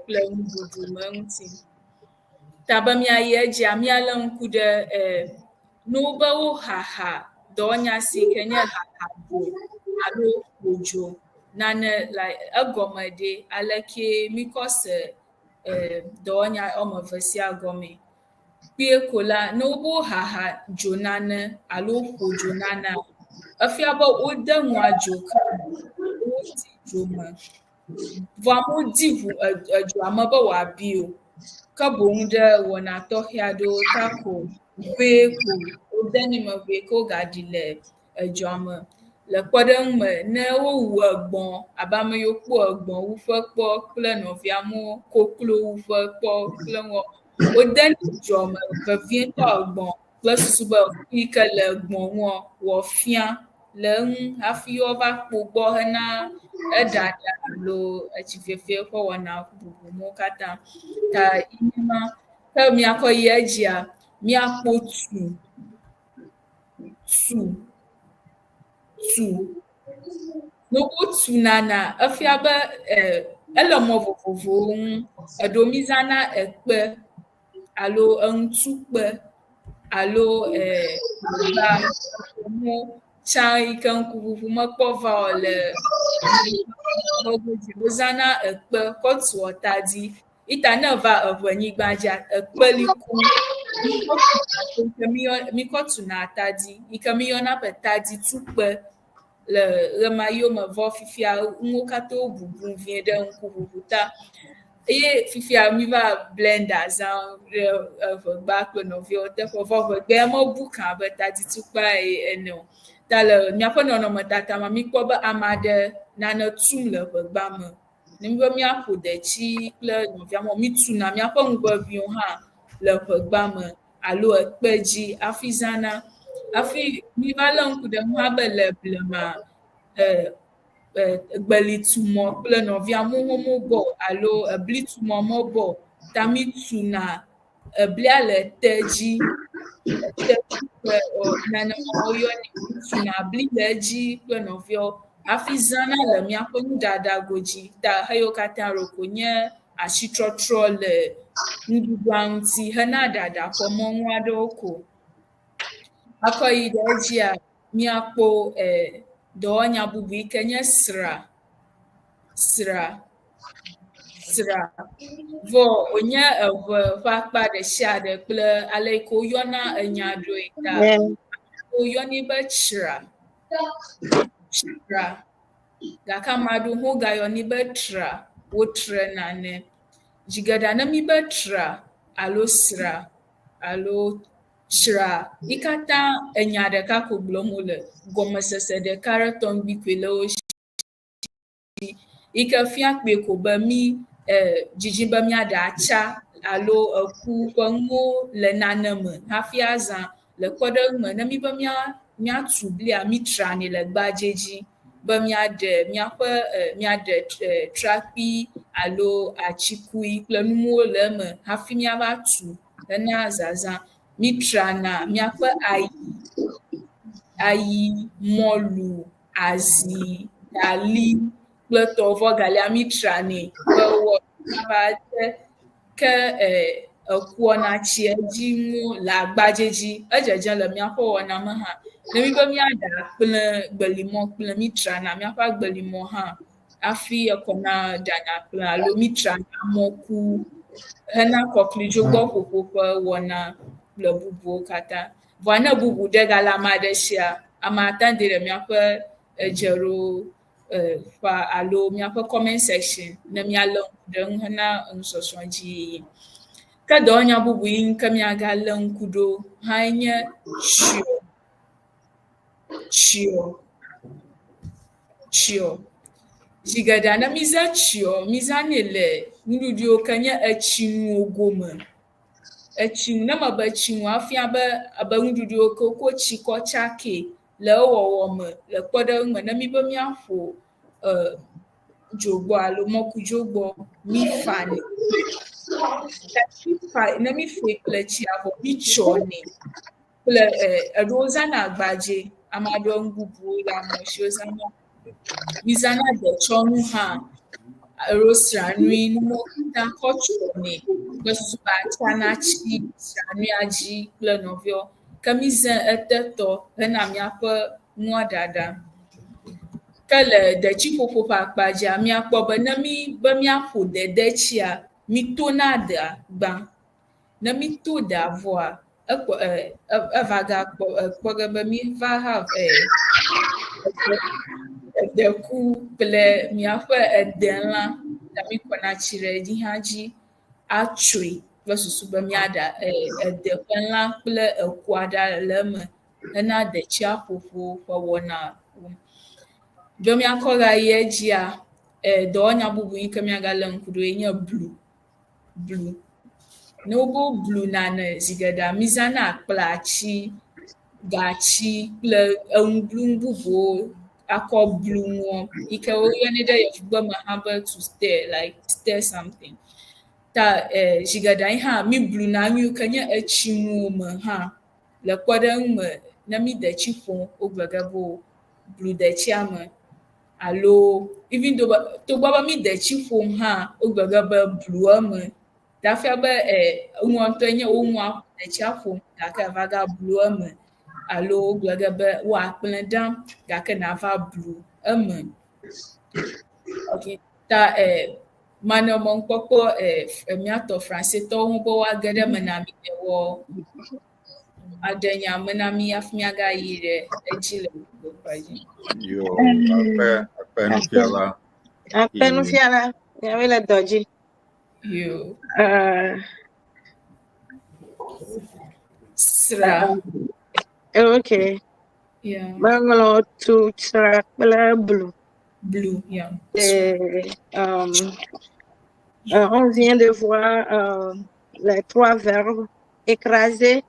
kple nuɖuɖu me ŋuti ta be míayi edzia míalé ŋku ɖe nuwo be wo haha dɔwɔnya si ke nye hahadzo alo ƒodzo nane like egɔme ɖe aleke mikɔ se dɔwɔnya wɔme eve sia gɔme. Kpie ko la ne wobe haha dzo nane alo ƒo dzo nane efia be wode ŋua dzo ke wodi dzo me. Vɔ amewo di ʋu edzoa me be wòabi o. Ke boŋ ɖe wɔna tɔxɛ aɖewo ta ko ʋe ko wode ne me ʋe ke wogaɖi le edzoa me. Le kpɔɖeŋu me ne wowu egbɔ̃ abe ame yiwo kpɔ egbɔ̃wuƒe kpɔ kple nɔvia mo koklo wuƒe kpɔ kple ŋɔ wode ne dzoa me vevietɔ egbɔ̃ kple susu be yi ke le egbɔ̃ ŋua wòafia le eŋu hafi woava kpo gbɔ hena eɖaɖa alo etsi fefe ƒe wɔna bubu mo katã. Ta yima ke miakɔ yi edzia miakpɔ tu. Ne wotu nana efia be ele mɔ vovovowo ŋu. Eɖewo mizãna ekpe alo eŋutukpe alo mo tsã yi ke ŋkuʋuʋu mekpɔ va o le wozãna ekpe kɔ tuɔ tadi. Ita ne va eʋenyigba dzia ekpe li kum mikɔ tuna tadi yi ke miyɔna be tadi tukpe le ɣe ma yiwo me vɔ fifia ŋuwo katã wo bubu vie ɖe ŋkuʋuʋu ta. Eye fifia miva blender zã ɖe ʋegba kple nɔviawo teƒe vɔ ʋegbea mebu kã be tadi tukpea ene o. Ta le miaƒe nɔnɔmetata me mikpɔ be ame aɖe nane tum le ʋegba me. Ne mi be miaƒo detsi kple nɔvia mo mituna miaƒe ŋuʋeʋiwo hã le ʋegba me alo ekpe dzi hafi zãna. Hafi miva lé ŋku ɖe ŋu hã be le blema gbelitumɔ kple nɔvia mo gbɔ alo eblitumɔ mo gbɔ. Ta mituna eblia le te dzi. Nenema woyɔnɛ mituna bli le edzi kple nɔviawo hafi zãna le miaƒe nuɖaɖago dzi. Ta heyiwo katã ɖeko nye asitrɔtrɔ le nuɖuɖua ŋuti hena ɖaɖa ƒe mɔnu aɖewo ko. Akɔ yi ɖe edzia miakpɔ dɔwɔnya bubu yi ke nye sra. Vɔ wònye eʋe ƒe akpa ɖe sia ɖe kple ale yi ke woyɔna enya ɖoe ta woyɔnɛ be tsra. Gake ame aɖewo hã wogayɔnɛ be tra. Wotre nane. Dzigeɖa ne mi be tra alo sra alo tsra yi katã enya ɖeka ko gblɔm wole. Gɔmesese ɖeka ɖe tɔŋgbi koe le wo si yi ke fia kpɔe ko be mi dzidzi be miaɖe atsa alo eku ƒe ŋuwo le nane me hafi azã. Le kpɔɖeŋu me ne mi be miatu blia mitranɛ le gbadzɛ dzi be miaɖe trakpui alo atsikui kple nuwo le eme hafi miava tu hena zazã. Mitrana miaƒe ayi, mɔlu, azi, gali kple tɔwo vɔ galia mitranɛ be woava de ke ekua natsi edzi ŋu le agbadzɛ dzi. Edzedze le miaƒe wɔna me hã. Ne mi be miaɖe akple gbelimɔ kple mitrana miaƒe agbelimɔ hã hafi ekɔna ɖana akple alo mitrana mɔku hena kɔklidzo gbɔ ƒoƒo ƒe wɔna kple bubuwo katã. Vɔa ne bubu ɖe gale ame aɖe sia, ame atã de ɖe miaƒe edzeɖo alo miaƒe comment section ne mialé ŋku ɖe ŋu hena nusɔsrɔ̃ dzi yiyi. Ke dɔwɔnya bubu yi ke miagalé ŋku ɖo hã nye tsyɔ. Dzigeɖa ne mizã tsyɔ mizãnɛ le nuɖuɖuiwo ke nye etsinuwo gome. Etsinu ne me be etsinu afia be nuɖuɖuiwo ke wokɔ tsi kɔ tsake le ewɔwɔ me le kpɔɖeŋu me ne mi be miaƒo dzogbɔ alo mɔkudzo gbɔ mifanɛ. Ne mifae kple tsia vɔ mitsɔnɛ kple eɖewo zãna agbadzɛ. Ame aɖewo ŋu bubuwo le ame siwo zãna. Mizãna detsɔnu hã alo sranui nuwo katã kɔ tsɔnɛ kple susu be atsa natsi sranuia dzi kple nɔviawo. Ke mizã etetɔ hena miaƒe nua ɖaɖa. ke le detsiƒoƒo ƒe akpadzia míakpɔ be ne míaƒo dedetsia mítona dea gbã. Ne míto dea vɔa eva gakpɔ ge be míva have deku kple míaƒe delã ta míkɔna tsi ɖe edzi hã dzi atsoe kple susu be míaɖa ede ƒe lã kple ekua ɖa le eme hena detsia ƒoƒo ƒe wɔna. Be míakɔ gayi edzia, dɔwɔnya bubu yi ke míagale ŋku ɖo nye blu. Ne wobe blu nane zi geɖea mízãna akplatsi, gatsi kple eŋublu bubuwo akɔ blu ŋuɔ yi ke woyɔnɛ ɖe yevugbe me hã be to stir something. Ta zi geɖea yi hã mí bluna nu ke nye etsinuwo me hã le kpɔɖeŋu me ne mí detsi ƒom wogblɔ ge be blu detsia me. Alo even togbɔ be mí detsi ƒom hã wogblɔ ge be blu eme. Dafia be ŋua ŋutɔ nye wo ŋua detsia ƒom gake eva ga blu eme. Alo wogblɔ ge be wo akplẽ ɖam gake nava blu eme. Okay. Ta manɔmɔnukpɔkpɔ míatɔ Francetɔwo ho be woage ɖe me na mí ne wɔ aɖenya me na mí hafi míagayi ɖe edzi le gbeƒã dzi. Yo, akpɛ nufiala. Akpɛ nufiala, miawoe le dɔ dzi. Yo. Sra. Okay. Yeah. Menglɔ tu sra kple blu. Blue, yeah. On vient de voir les 3 verbes écraser,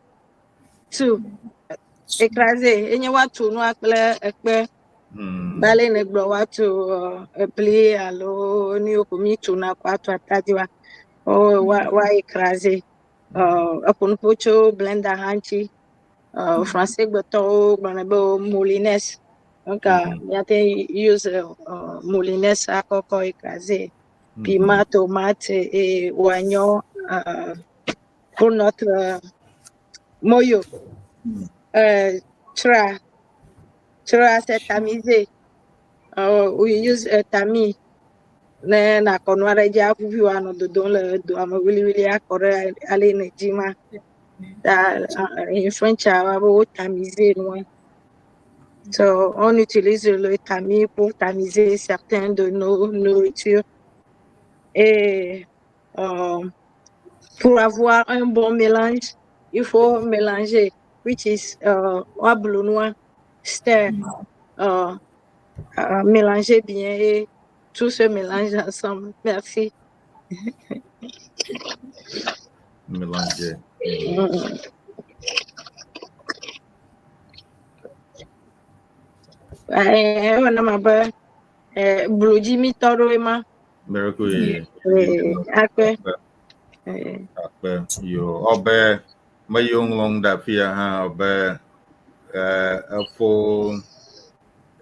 tu. Écraser. Enye watu no akple ekpe. Bale ne gblɔ watu ebli alo ni okomi tu na kwatu atadiwa. Wa écraser. Eƒonuƒo tso blender hã ŋuti. Français gbetɔwo gblɔna be moulinette. Donc, míate use moulinette akɔkɔ écraser. Piment, tomate et oignon pour notre moyo. Tra, c'est tamisé. We use tamis. Ne na kɔnua ɖe dzi aƒuƒui woanɔ dodom le doa me wili akɔ ɖe ali ne dzi ma. In French, on tamiser loin. So, on utilise le tamis pour tamiser certaines de nos nourritures. Et pour avoir un bon mélange, il faut mélanger, which is noir, stir, mélanger bien et tout se mélange ensemble. Merci. Mélanger. On a ma bludi mi toro ema. Miracle. Akpɛ. Yo, obe mayong long da fia ha obe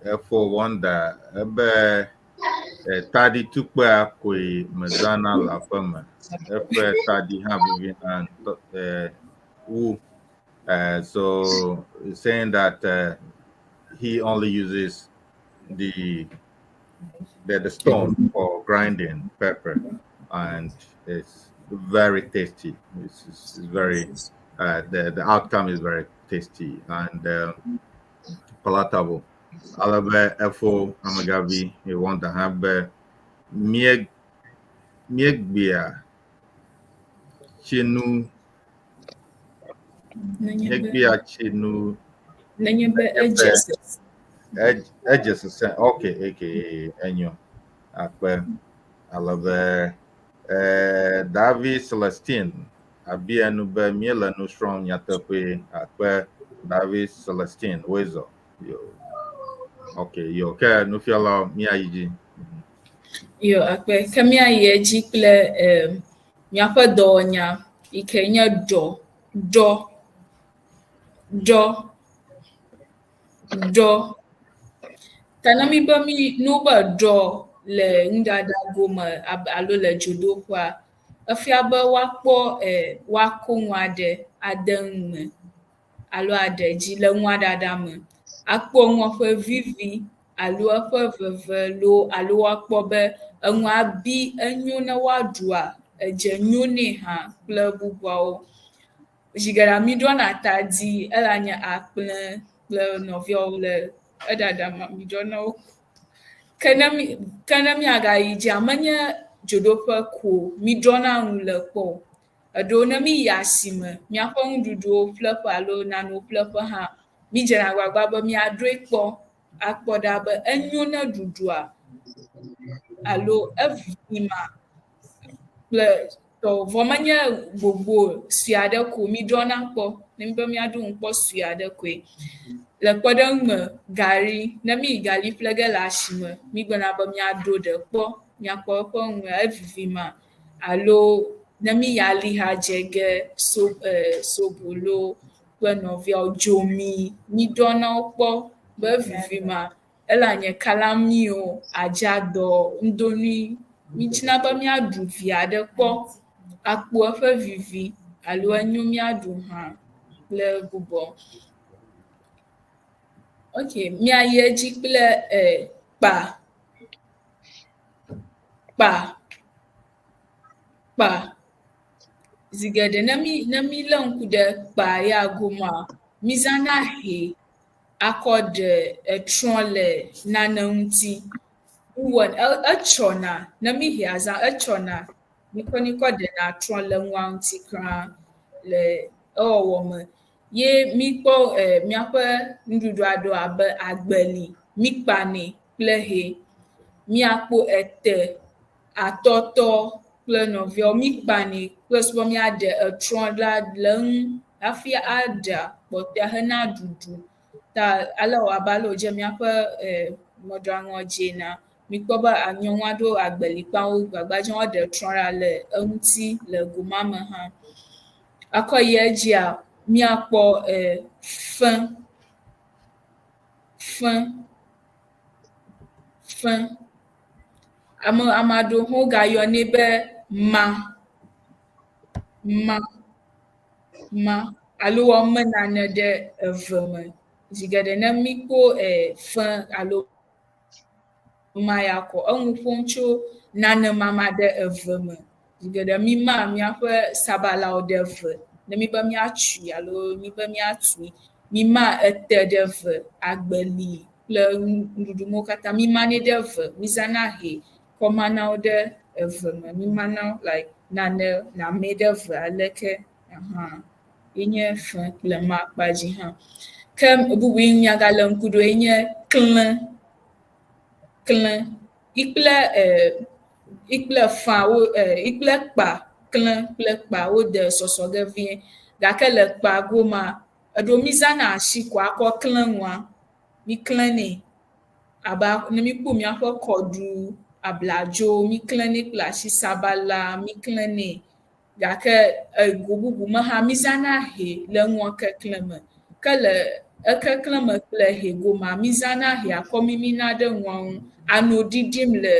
efo wanda ebe tadi tukpa koi mazana la fama efe tadi ha bibi so saying that he only uses the stone for grinding pepper, and it's very tasty. It's very the outcome is very tasty and palatable. Alabe efo amagabi you want to have mieg bia chinu mieg bia chinu edges okay enyo akpe alabe David Celestine abia no be miela no strong nyatape akpe David Celestine wezo yo okay yo ke no fiala mi ayiji yo akpe ke mi ayi edzi kple miaƒe dɔwɔnya yi ke nye dɔ ta ne mi be no be dɔ le nuɖaɖago me alo le dzodoƒea efia be woakɔ nua ɖe ade nu me alo aɖe dzi le nua ɖaɖa me akpɔ nua ƒe vivi alo eƒe veve lo alo woakpɔ be enua bi enyo ne woaɖua edze nyo nɛ hã kple bubuawo. Zigera mi ɖɔna tadi elanye akplẽ kple nɔviawo le eɖaɖa ma mi ɖɔna wo. Ke ne miagayi dzia menye dzodoƒe ko mi ɖɔna nu le kpɔ. Eɖewo ne mi yi asime miaƒe nuɖuɖuwo ƒleƒe alo nanewo ƒleƒe hã mi dzena agbagba be miaɖoe kpɔ akpɔ ɖa be enyo ne ɖuɖua alo evivi ma kple tɔ vɔ menye gbogbo sui aɖe ko mi ɖɔna kpɔ ne mi be miaɖo nu kpɔ sui aɖe koe. Le kpɔɖeŋu me gari ne mi yi gali ƒle ge le asime mi gblɔna be miaɖo ɖe kpɔ miakpɔ eƒe nu evivi ma alo ne mi yi alihadze ge sobolo kple nɔviawo dzomi mi ɖɔna wo kpɔ be evivi ma elanye kalamiwo adzadɔ ŋdonui mi dzina be miaɖu vi aɖe kpɔ akpo eƒe vivi alo enyo miaɖu hã kple bubuawo. Ok, miayi edzi kple kpa. Zi geɖe ne mi lé ŋku ɖe kpa ya gomea, mizãna hɛ akɔ ɖe etrɔ le nane ŋuti. Etsɔna, ne mi hɛa zã etsɔna, mikɔ ɖena trɔ le nua ŋuti kraa le ewɔwɔ me. Ye mikpɔ miaƒe nuɖuɖu aɖewo abe agbeli, mikpanɛ kple hɛ. Miakpɔ ete, atɔtɔ kple nɔviawo mikpanɛ kple be miaɖe etrɔ la le eŋu hafi aɖa kpɔtɔea hena ɖuɖu. Ta ale wɔ abe ale wòdze miaƒe mɔɖaŋua dzi ena. Mikpɔ be nyɔnu aɖewo agbelikpawo gbagba dzem woaɖe trɔ ɖa le eŋuti le go ma me hã. Akɔ yi edzia miakpɔ fẽ. Ame aɖewo hã wogayɔnɛ be ma alo woame nane ɖe eve me. Zi geɖe ne mikpɔ fẽ alo ma ya kɔ eŋu ƒom tso nane mama ɖe eve me. Zi geɖe mi ma miaƒe sabalawo ɖe eve ne mi be miatsui alo mi be miatui. Mi ma ete ɖe eve, agbeli kple nuɖuɖu mawo katã mi manɛ ɖe eve. Mizãna hɛ kɔ manawo ɖe eve me. Mi manawo like nane namɛ ɖe eve aleke yenye fẽ kple ma kpadzi hã. Ke bubu yi miagale ŋku ɖo yenye klẽ. Ikple fã ikple kpa klẽ kple kpa wode sɔsɔ ge vie. Gake le kpa gomea eɖewo mizãna asi ko akɔ klẽ nua. Mi klẽnɛ abe ne mikpɔ miaƒe kɔɖu, abladzo mi klẽnɛ kple asi, sabala mi klẽnɛ. Gake ego bubu me hã mizãna hɛ le nua keklẽ me. Ke le ekeklẽ me kple hɛ gomea mizãna hɛ akɔ mimina ɖe nua ŋu. Ano ɖiɖim le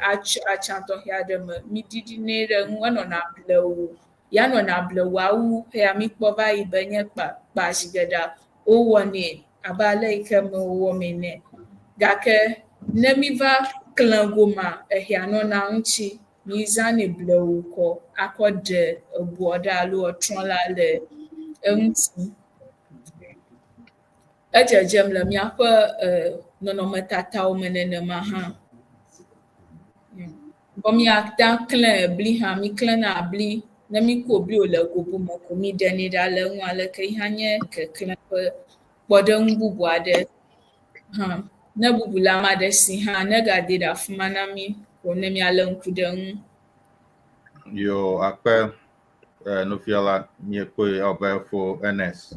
atsã tɔxɛ aɖe me. Mi ɖiɖinɛ ɖe ŋu enɔna blewu. Ya nɔna blewua wu eya mikpɔ va yi be nye kpa zi geɖea wowɔnɛ abe ale yi ke me wowɔmɛ nɛ. Gake ne mi va klẽ gomea ehɛa nɔna ŋuti. Mizãnɛ blewu kɔ akɔ ɖe egoa ɖe alo etrɔ la le eŋuti. Edzedzem le miaƒe nɔnɔmetatawo me nenema hã. Vɔ miata klẽ bli hã, mi klẽna bli. Ne mikɔ bli le gobo me ko mi ɖenɛ ɖa le eŋu aleke yi hã nye keklẽ ƒe kpɔɖeŋu bubu aɖe hã. Ne bubu le ame aɖe si hã negade ɖe afi ma na mi ko ne mialé ŋku ɖe eŋu. Yo akpe nufiala miekpoe abe fo Ernest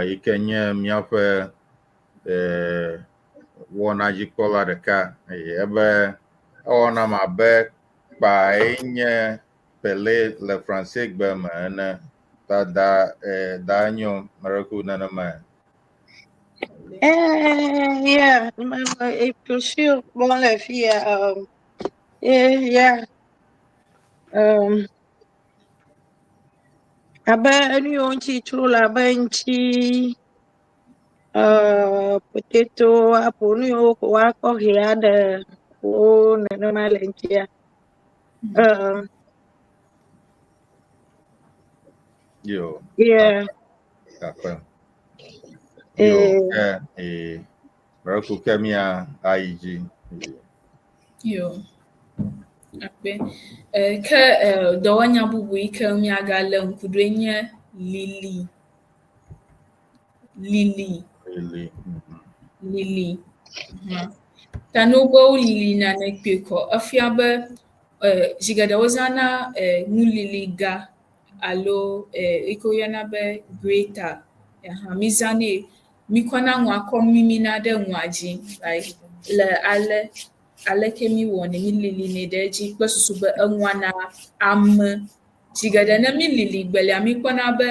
yi ke nye míaƒe wɔnadzikpɔla ɖeka ebe ewɔnam abe kpae nye Pelé le France gbe me ene. Ta da nyo mereku nenema. Yeah, et puis sûr, bon, la fille, yeah, abe enu yo ŋuti tro le abe ŋuti potato, apunyo, wako hiada, o nenema lentia. Yo. Yeah. Kakwa. Yo. Eh, Baraku Kemia IG. Yo. Akpe. Ke dɔwɔnya bubu yi ke miagalé ŋku ɖoe nye lili. Lili. Really. Lili. Ta ne wobe wolilina ne kpe kɔ, efia be zi geɖe wozãna nu lili ga alo yi ke woyɔna be greta. Mizãnɛ, mikɔna nua kɔ mimina ɖe nua dzi, like le aleke mi wɔnɛ, mi lilinɛ ɖe edzi kple susu be enua na ame. Zi geɖe ne mi lili gbelia, mikpɔna be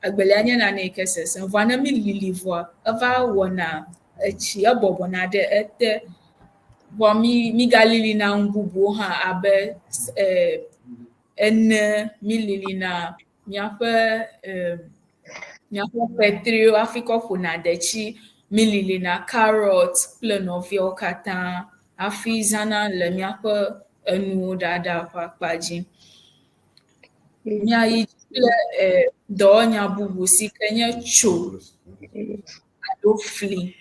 egbelia nye nane yi ke sesẽ, vɔa ne mi lili vɔa, eva wɔna etsi, ebɔbɔna ɖe ete. Vɔa mi galilina nu bubuwo hã abe ene, mi lilina miaƒe petriwo hafi kɔ ƒona detsi, mi lilina carrot kple nɔviawo katã hafi zãna le miaƒe enuwo ɖaɖa ƒe akpa dzi. Miayi kple dɔwɔnya bubu si ke nye tso alo fli.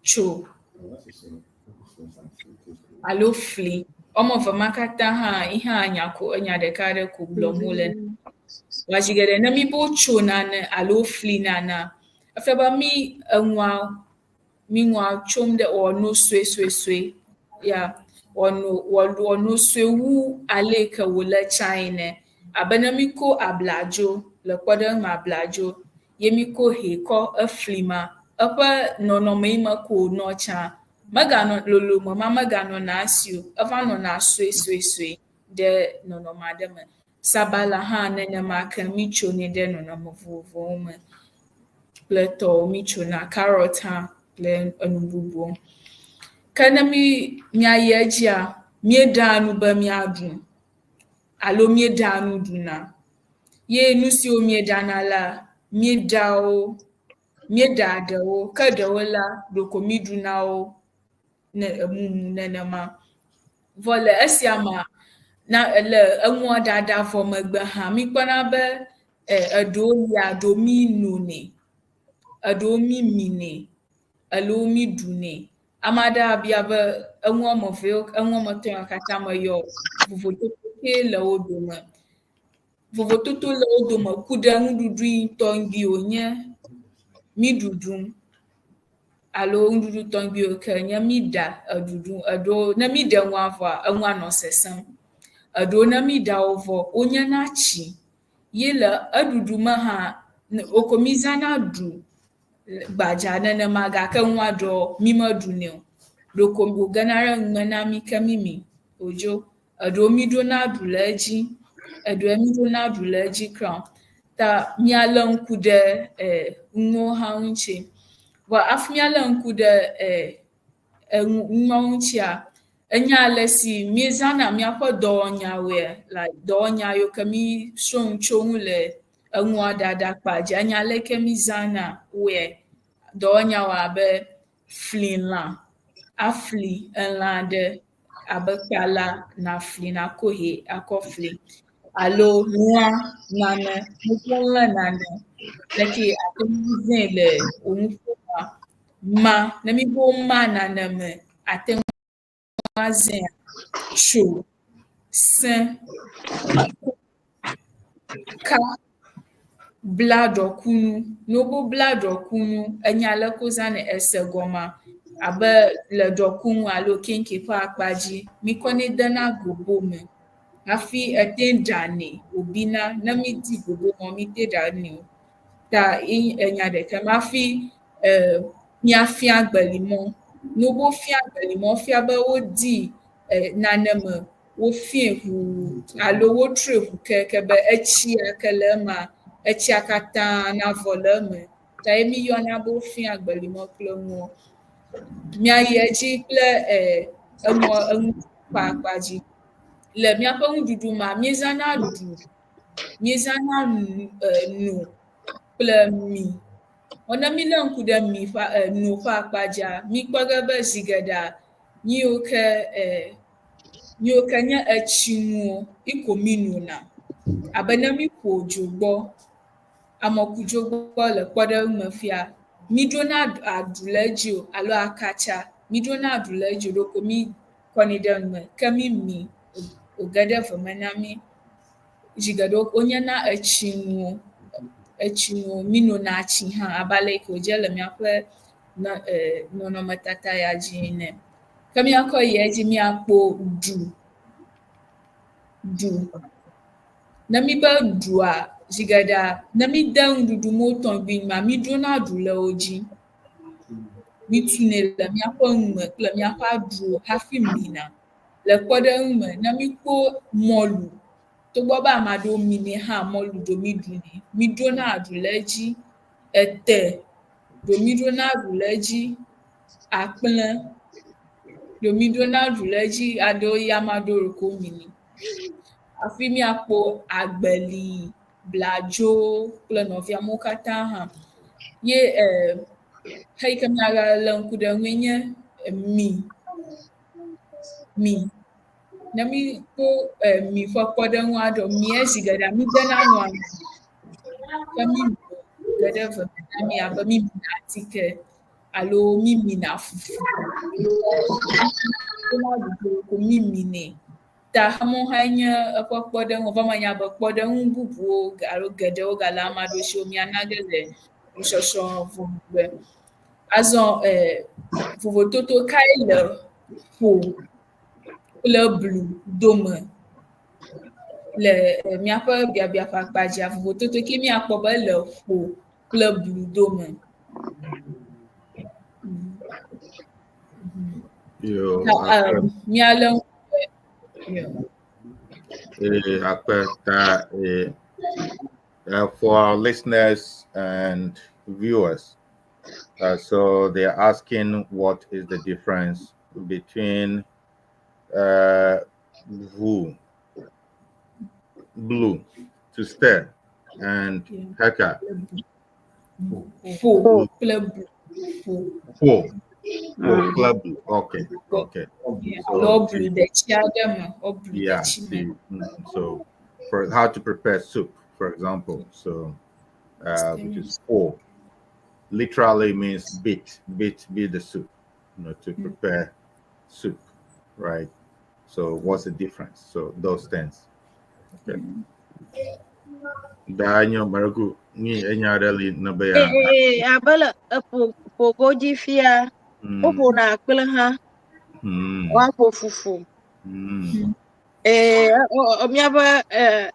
Tso alo fli. Wɔme eve ma katã hã ihe enya ɖeka ɖe ko gblɔm wole. Vɔa zi geɖe ne mi be wotso nane alo fli nana, efia be mi nua tsom ɖe wɔno suesuesue. Ya, wɔno sue wu ale yi ke wòle tsã ene. Abe ne mi ko abladzo, le kpɔɖeŋu me abladzo, ye mi ko hɛ kɔ efli ma, eƒe nɔnɔme yi me ko wònɔ tsã. Meganɔ lolome ma meganɔna asi o, eva nɔna suesuesue ɖe nɔnɔme aɖe me. Sabala hã nenema ke mi tsonɛ ɖe nɔnɔme vovovowo me kple tɔwo, mi tsona carrot hã kple enu bubuwo. Ke ne miayi edzia, mieɖa nu be miaɖu alo mieɖa nu ɖuna. Ye nu siwo mieɖana la, mieɖa ɖewo, ke ɖewo la, ɖeko mi ɖuna wo mumu nenema. Vɔ le esia mea, le enua ɖaɖa vɔ megbe hã, mikpɔna be eɖewo lia, eɖewo mi nonɛ, eɖewo mi minɛ, alo mi ɖunɛ. Ame aɖe abia be enu wɔme etɔ̃ yawo katã me yɔ, vovototo ke le wo dome. Vovototo le wo dome ku ɖe nuɖuɖu yi tɔŋgbiwo nye mi ɖuɖum alo nuɖuɖu tɔŋgbiwo ke nye mi ɖa eɖuɖu. Eɖewo ne mi ɖe nua vɔa, enua nɔ sesẽm. Eɖewo ne mi ɖa wo vɔ, wonye na tsi. Ye le eɖuɖu me hã, woko mi zãna ɖu gbadza nenema gake nua ɖewo mi meɖunɛ o. Ɖeko wògena ɖe nume na mi ke mi wodzo. Eɖewo mi ɖona ɖu le edzi, eɖewo mi ɖona ɖu le edzi kra. Ta mialé ŋku ɖe nuwo hã ŋuti. Vɔ hafi mialé ŋku ɖe nuawo ŋutia, enya ale si miezãna miaƒe dɔwɔnyawoe, like dɔwɔnya yiwo ke mi srɔ̃nu tso ŋu le enua ɖaɖa kpa dzi, enya leke mi zãna woe. Dɔwɔnyawo abe fli lã, afli elã ɖe abe kpala nafli nako hɛ akɔ fli. Alo lã nane, lẽ nane, leke ate ŋu zẽ le wo nuƒomea. Ma, ne mi be woma nane me, ate ŋu azẽ. Tso, sẽ, ka, bla ɖɔkunu. Ne wobe bla ɖɔkunu, enya leke wozãnɛ ese gɔmea, abe le ɖɔkunu alo kenke ƒe akpa dzi, mikɔnɛ dena gobo me hafi ete ɖanɛ wòbina. Ne mi di gobo me, mi te ɖanɛ o. Ta enya ɖeka ma hafi miafia agbelimɔ. Ne wobe wofia agbelimɔ, fia be wodi nane me, wofie ʋuu alo wotrɔe ʋu keke be etsia ke le emea, etsia katã navɔ le eme. Ta ye mi yɔna be wofia agbelimɔ kple nuwo. Miayi edzi kple enu ƒe akpa dzi. Le miaƒe nuɖuɖu mea, miezãna ɖu, miezãna nu kple mi Ona mi le ŋku ɖe mi ƒe nu ƒe akpadza, mikpɔ ge be zigeda yiwo ke nye etsinuwo iko mi nuna. Abe ne mi ƒo dzo gbɔ, amɔkudzo gbɔ le kpɔɖeŋu me fia, mi ɖona aɖu le edzi o alo akatsa, mi ɖona aɖu le edzi o ɖoko mi kɔnɛ ɖe nu me, ke mi mi wòge ɖe ve me na mi. Zigeɖewo wonye na etsinuwo. Etsinuwo mi nona tsi hã abe ale yi ke wòdze le miaƒe nɔnɔmetata ya dzi ene. Ke miakɔ yi edzi miakpɔ ɖu. Ne mi be ɖua, zigeɖea, ne mi de nuɖuɖu mo tɔŋgbi ma, mi ɖona ɖu le wo dzi. Mi tunɛ le miaƒe nu me kple miaƒe aɖuwo hafi mina. Le kpɔɖeŋu me, ne mi kpɔ mɔlu, togbɔ be ame aɖewo minɛ hã mɔlu ɖo mi ɖunɛ. Mi ɖona aɖu le edzi. Ete ɖo mi ɖona aɖu le edzi. Akplẽ ɖo mi ɖona aɖu le edzi. Aɖewo ya ame aɖewo ɖo ko mini. Hafi miakpɔ agbeli, bladzo kple nɔvia mo katã hã. Ye heyi ke miale ŋku ɖe ŋue nye mi. Ne mi kpɔ mi ƒe kpɔɖeŋu aɖe, mia zigeɖea mi dena nua me. Ke mi ge ɖe ve me na mi abe mi mina atike alo mi mina fufu. Ko mi minɛ. Ta amewo hã nye eƒe kpɔɖeŋu, vɔ menya be kpɔɖeŋu bubuwo alo geɖewo gale ame aɖewo si miana ge le nusɔsrɔ̃ vovogbe. Azɔ vovototo kae le ƒo kple blu dome le miaƒe biabia ƒe akpadzia, vovototo ke miakpɔ be le ƒo kple blu dome. Miale for our listeners and viewers, so they're asking what is the difference between blue to stir and heka. Four. Club. Okay. Yeah. So for how to prepare soup, for example, so which is four, literally means beat the soup, to prepare soup, right? So what's the difference? So those things. Okay. Daniel Maragu ni enya really nabaya. Abala pogoji fia. Opo na akpele ha. Wapo fufu. Miaba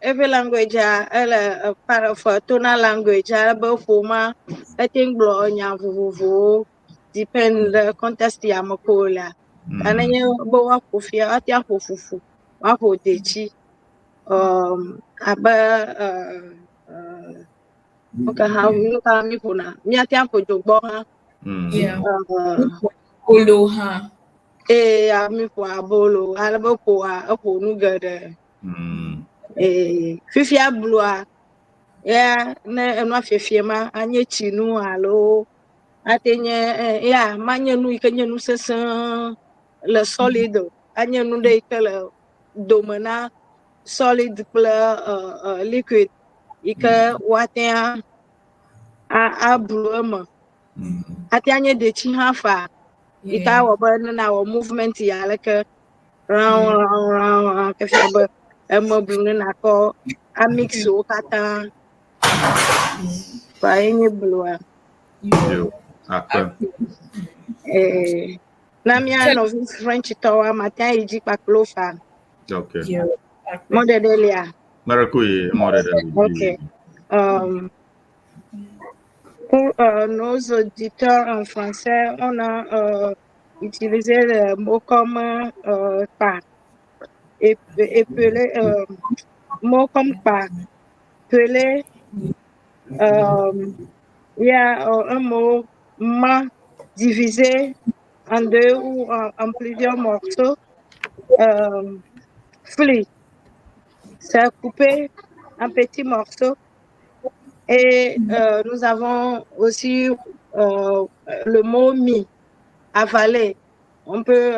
every language a part of tonal language aba foma I think blo nya vuvu depend the context ya makola. Ananye bo wapo fia ati apo fufu. Wapo dechi. Okay, how you can me puna. Mi ati apo jogbo ha. Olo ha. Mi po abolo, alabo po apo nugade. Fifia blua. Ne enwa fiema anye chinu alo. Atenye manye nu ikenye nu sesen le solido. Anye nu de ikele domena solid ple liquid. Ike waten a bluema. Atianye de chi hafa. Ika wabana na wa movement ya like round kefia blue na ko a mix o kata pa enye blue na mia no French tower matin iji pa clofa. Okay. Modelia. Maracuye, modelia. Okay. Pour nos auditeurs en français, on a utilisé le mot comme pas. Épeler, mot comme pas. Peler, il y a un mot ma divisé en deux ou en plusieurs morceaux. Fli, c'est coupé en petits morceaux. Et nous avons aussi le mot mi, avaler. On peut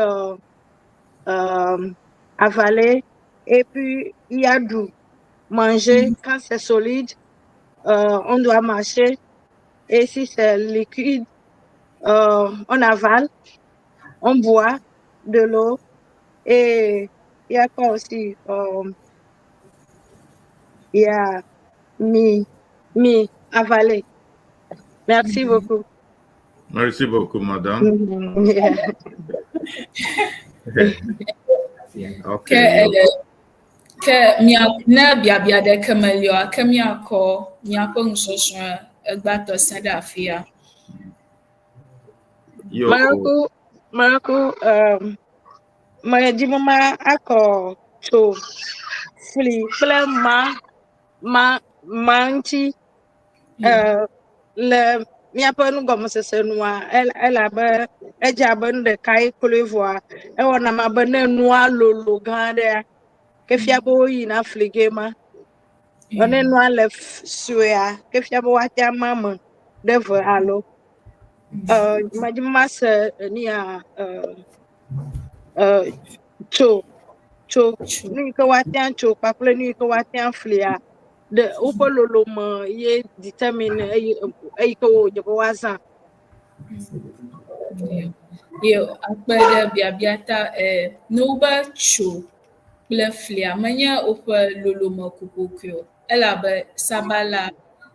avaler. Et puis, il y a du manger. Quand c'est solide, on doit mâcher. Et si c'est liquide, on avale, on boit de l'eau. Et il y a quoi aussi? Il y a mi, avaler. Merci beaucoup. Merci beaucoup, madame. Yeah. Okay. Ke ne biabia de kemelio ke miakɔ miaƒe nusɔsrɔ̃ egbatɔ se ɖe afia. Yo, Marco, di mama akɔ tso fli kple ma ŋuti le miaƒe nugɔmesese nua elabe edze abe nu ɖeka ye kloe vɔa ewɔna me abe ne nua lolo gã aɖea ke fia be woyina fli ge ma. Ne nua le suea ke fia be woate ama me ɖe ve alo madi mama se nia tso nu yi ke woate tso kpakple nu yi ke woate flia de woƒe lolome ye determine eyi ke wodze be woazã. Yo akpe ɖe biabia ta ne wobe tso kple flia menye woƒe lolome kokokoe o elabe sabala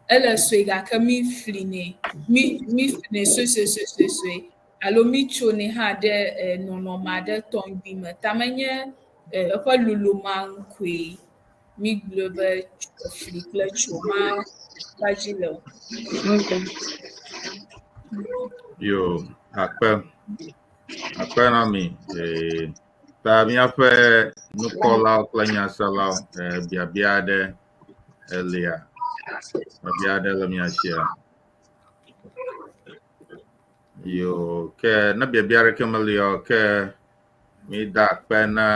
ele sue gake mi flinɛ suesuesuesue alo mi tsonɛ hã ɖe nɔnɔme aɖe tɔŋgbi me ta menye eƒe lolomea ŋkoe mi gblɔ be fli kple tso ma kpadzi le o. yo, akpe na mi. Ta míaƒe nukpɔlawo kple nyaselawo biabia aɖe elia. Biabia aɖe le mia sia. Yo, ke ne biabia ɖeke melia ke mi da akpe na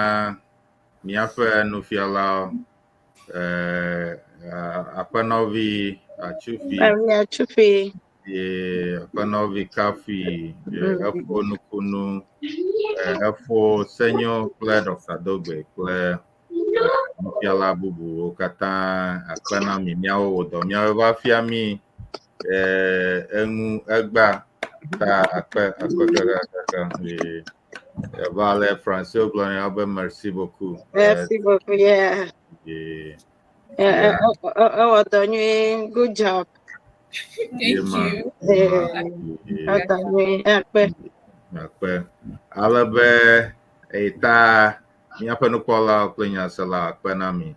míaƒe nufialawo aƒenɔvi Atsufi. Aƒenɔvi Kafi efo nukunu efo senyo kple Dr. Dogbe kple nufiala bubuwo katã akpe na mi miawo wɔ dɔ miawo va fia mi eŋu egba ta akpe keke va le français gblɔ ne be merci beaucoup. Merci beaucoup, yeah. Wɔ dɔ nyuie, good job. Thank you. Akpe. Ale be eta míaƒe nukpɔlawo kple nyaselawo akpe na mi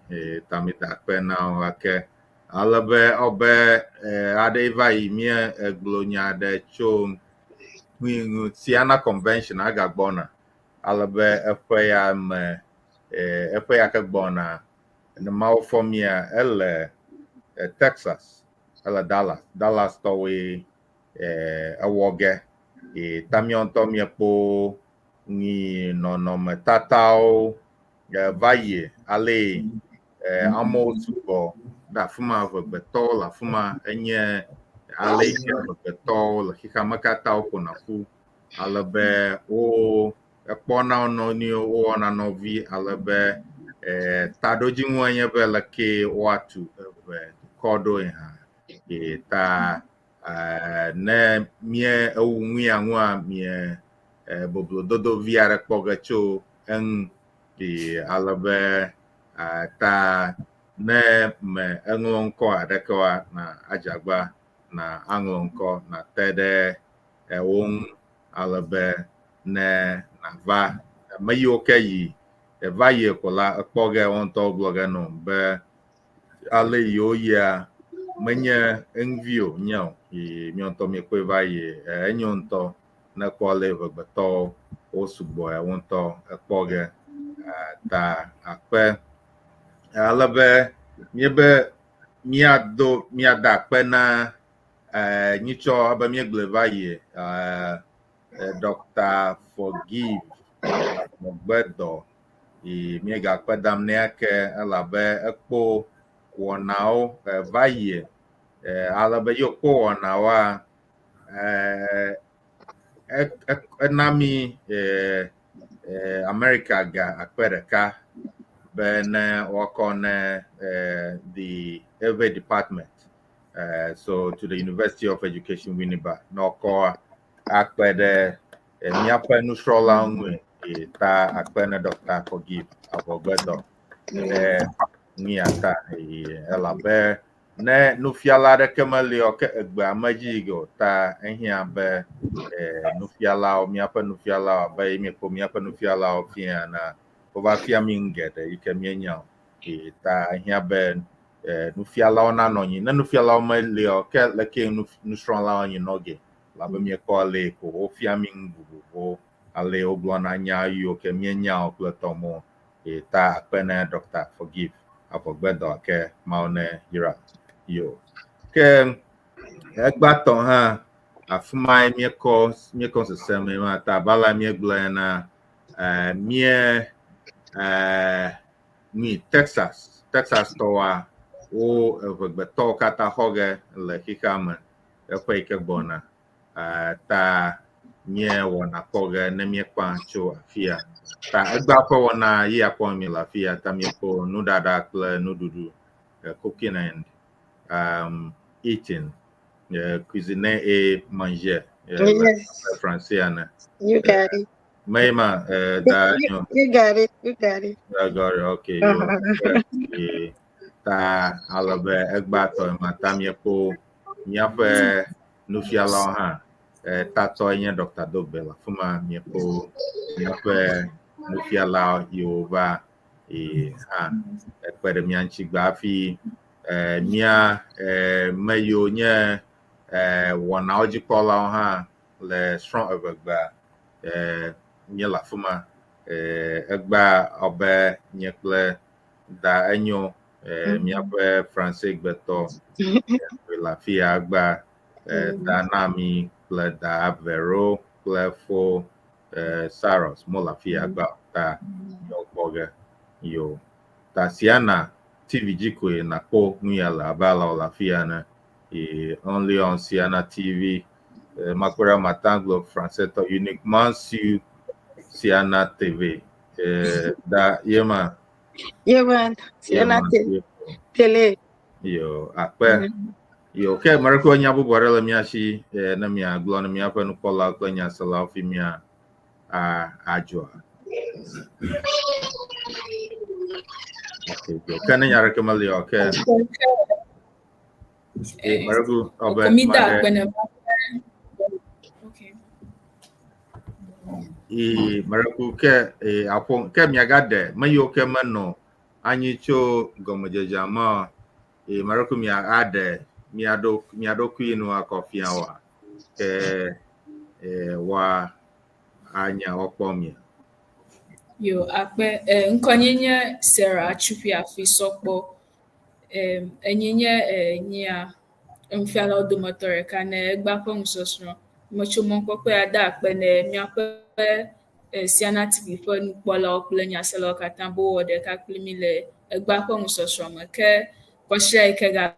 ta mi da akpe na wo ake. Ale be obe aɖe va yi mie egblɔ nya aɖe tso Siena Convention agagbɔna. Ale be eƒe ya me eƒe ya ke gbɔna ne mawo fɔ mia ele Texas. Ele Dallas tɔwoe ewɔ ge ta míawo ŋutɔ míekpɔ ni nɔnɔmetatawo va yi ale amewo sugbɔ ɖe afi ma vegbetɔwo le afi ma enye ale yi ke vegbetɔwo le xexeame katã woƒona ƒu ale be wo ekpɔna wo nɔnɔewo wowɔna nɔvi ale be taɖodziŋu enye be leke woatu kɔ ɖo yi hã. Ta ne mie ewu ŋuia ŋua mie boblododo vi aɖe kpɔ ge tso eŋu ale be ta ne me eŋlɔ ŋkɔ aɖeke wa na adzagba na aŋlɔ ŋkɔ na te ɖe wo ŋu ale be ne nava ame yiwo ke yi va yi ko la ekpɔ ge wo ŋutɔ gblɔ ge no be ale yiwo yia menye eŋuvi o nye o mía ŋutɔ míekpɔe va yi enyo ŋutɔ ne kpɔ le vegbetɔwo wo sugbɔ ya wo ŋutɔ ekpɔ ge ta akpe ale be míebe míada akpe na nyitsɔ abe míegblɔe va yi Dr. Forgive Mogbedɔ míegakpe dam nɛ ke elabe ekpo wɔnawo va yi alaba yo ko na wa enami America ga akpereka ben work on the every department so to the University of Education Winneba no ko akpede miapa nusrola nwe ta akpene Dr. Forgive Abogbedo ni ata elabe ne nufiala de kemali o ke egba amajigo ta ehia be nufiala o miapa nufiala be mi po miapa nufiala o fia na ova fia mingede ikemienya ta ehia be nufiala ona nonyi na nufiala o mali o ke leke nusrola onyi noge la be mi ko le ko o fia mingu o ale oglona nya yo kemienya o pletomo ta akpene Dr. Forgive Abogbedo ke maone yira yo ke egbaton ha afuma mi ko seseme ma ta bala mi glena mi Texas to wa o Abogbedo kata hoge le hikama e kwe ke bona ta mie wona koge ne mi kwa cho afia ta egba ko wona yi akwa mi la fia ta mi ko no dada kle no dudu cooking and eating cuisiner et manger Yes, français ana you got it. Mayma da You got it. You got it. I got it. Okay, yo ta alabe egba to ma ta mi ko nyafe no fiala ha ta to yen Dr. Dobela fuma mi ko nyafe no fiala Yoruba ha pere mi anchi gba fi mia mayo nye wona oji kola ha le strong egba nye la fuma egba obe nye ple da enyo mi ape français gbeto la fia agba da nami ple da vero ple fo saros mo la fia agba ta yo boga yo ta siana TV jiko na ko nguyala bala la fia na only on Siana TV Makura Matanglo français to uniquement sur Siana TV da yema Yemen, tele. yo akpe yo ke marako nya bu borela miashi na mia glo na mia panu kola ko nya sala fi mia ajo okay yo kana nya rekomali okay marako obe Comida akpene. Okay. marako ke apon ke mia gade mayo ke mano anyi cho gomojeja ma marako mia ade miado kuinu akofia wa ke wa anya okpomia Yo akpe nkonyenye Sarah Chupi afi sokpo enyenye nya mfiala odomotore kana egba kwa nsosro mocho monko pe ada akpe ne miape Siana TV fo nukpola okple nya selo katambo wode ka klimile egba kwa nsosro make kwashira ikega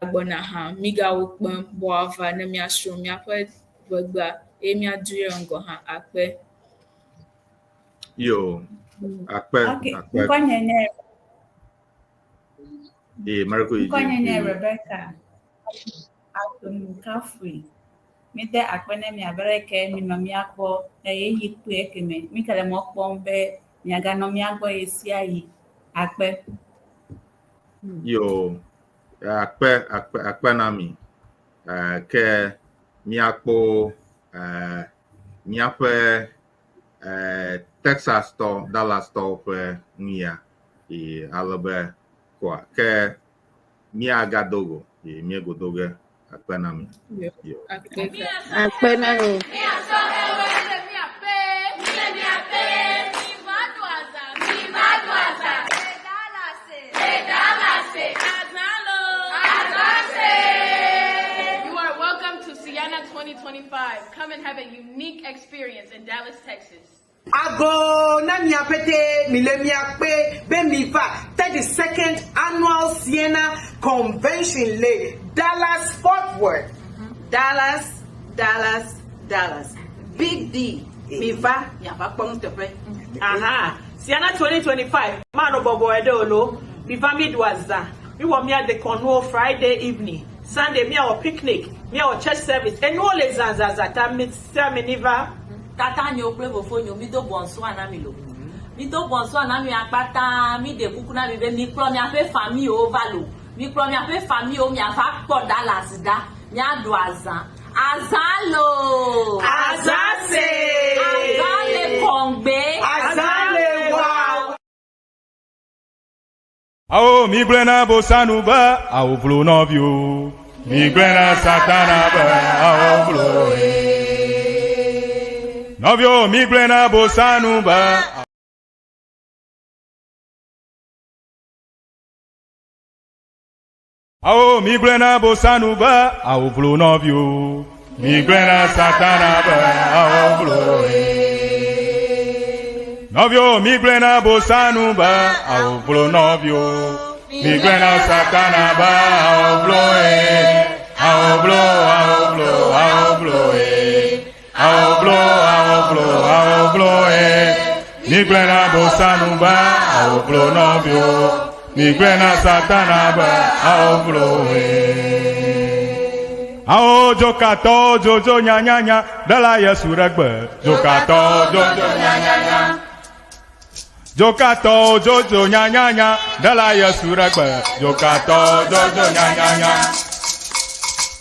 agbona ha miga ukpem boava ne miasro miape vegba emia dure ngo ha akpe yo akpe Nkwanyenye marako Rebecca Kafri. Mite akpene mi abereke mi no mi akpo yi ku ekeme mi kele mo kpo mbe mi aga no mi agbo esi ayi akpe. yo akpe na mi ke mi akpo mi ape Texas to Dallas to pe nia alabe kwa ke mi aga dogo mi godoge akpe na mi yo Akpe na mi. You are welcome to Siana 2025. Come and have a unique experience in Dallas, Texas. Ago na mi apete milemia pe be mi va 32nd annual Sienna Convention le Dallas Fort Worth. Dallas. Big D. Mi va ya va pon tepe. Aha. Sienna 2025. Mano bobo edolo. Mi va mi dwaza. Mi wa mi at the Cornwall Friday evening. Sunday mi our picnic. Mi our church service. And all les zanzazata mi niva. Tata nyo play vo phone mi do bonso anami lo. Mi do bonso anami apata mi de buku na mi be mi kro mi ape family ovalo. Mi kro mi ape family o mi afa po Dallas da. Mi adu azan. Azalo. Azase. Azale kongbe. Azale wow. Ao mi glena bosanu ba, ao vlo novio. Mi glena satana ba, ao vlo. Novio mi glena bosanu ba. Ao mi glena bosanu ba, ao vlo novio. Mi glena satana ba, ao vlo. Novio mi glena bosanu ba, ao vlo novio. Mi glena satana ba, ao vlo ao vlo, ao vlo, ao vlo ao vlo Mi glena bosanu ba, ao vlo novio. Mi glena satana ba, ao vlo Ao jokato jojo nya nya nya dala Yesu regbe. Jokato jojo nya nya nya. Jokato jojo nya nya nya dala Yesu regbe. Jokato jojo nya nya nya.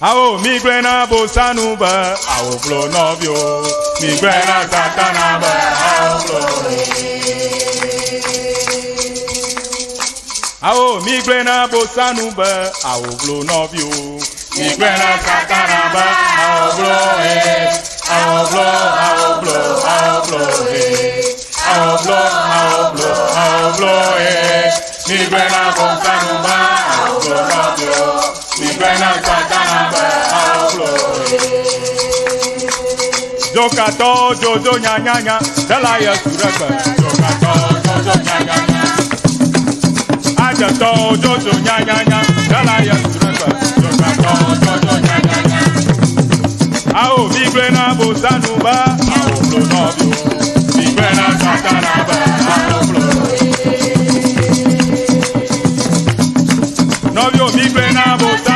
Ao mi glena bosanu ba, ao vlo novio. Mi glena satana ba, ao vlo Ao mi glena bosanu ba, ao vlo novio. Mi glena satana ba, ao vlo ao vlo ao vlo ao vlo ao vlo ao vlo Mi glena bosanu ba, ao vlo novio. Mi glena satana ba, ao vlo Jokato jojo nya nya nya dala Yesu regbe. Jokato jojo nya nya nya. Ajato jojo nya nya nya dala Yesu regbe. Jokato jojo nya nya nya. Ao mi glena bosanu ba, ao vlo novio. Mi glena satana ba, ao vlo Novio mi glena bosanu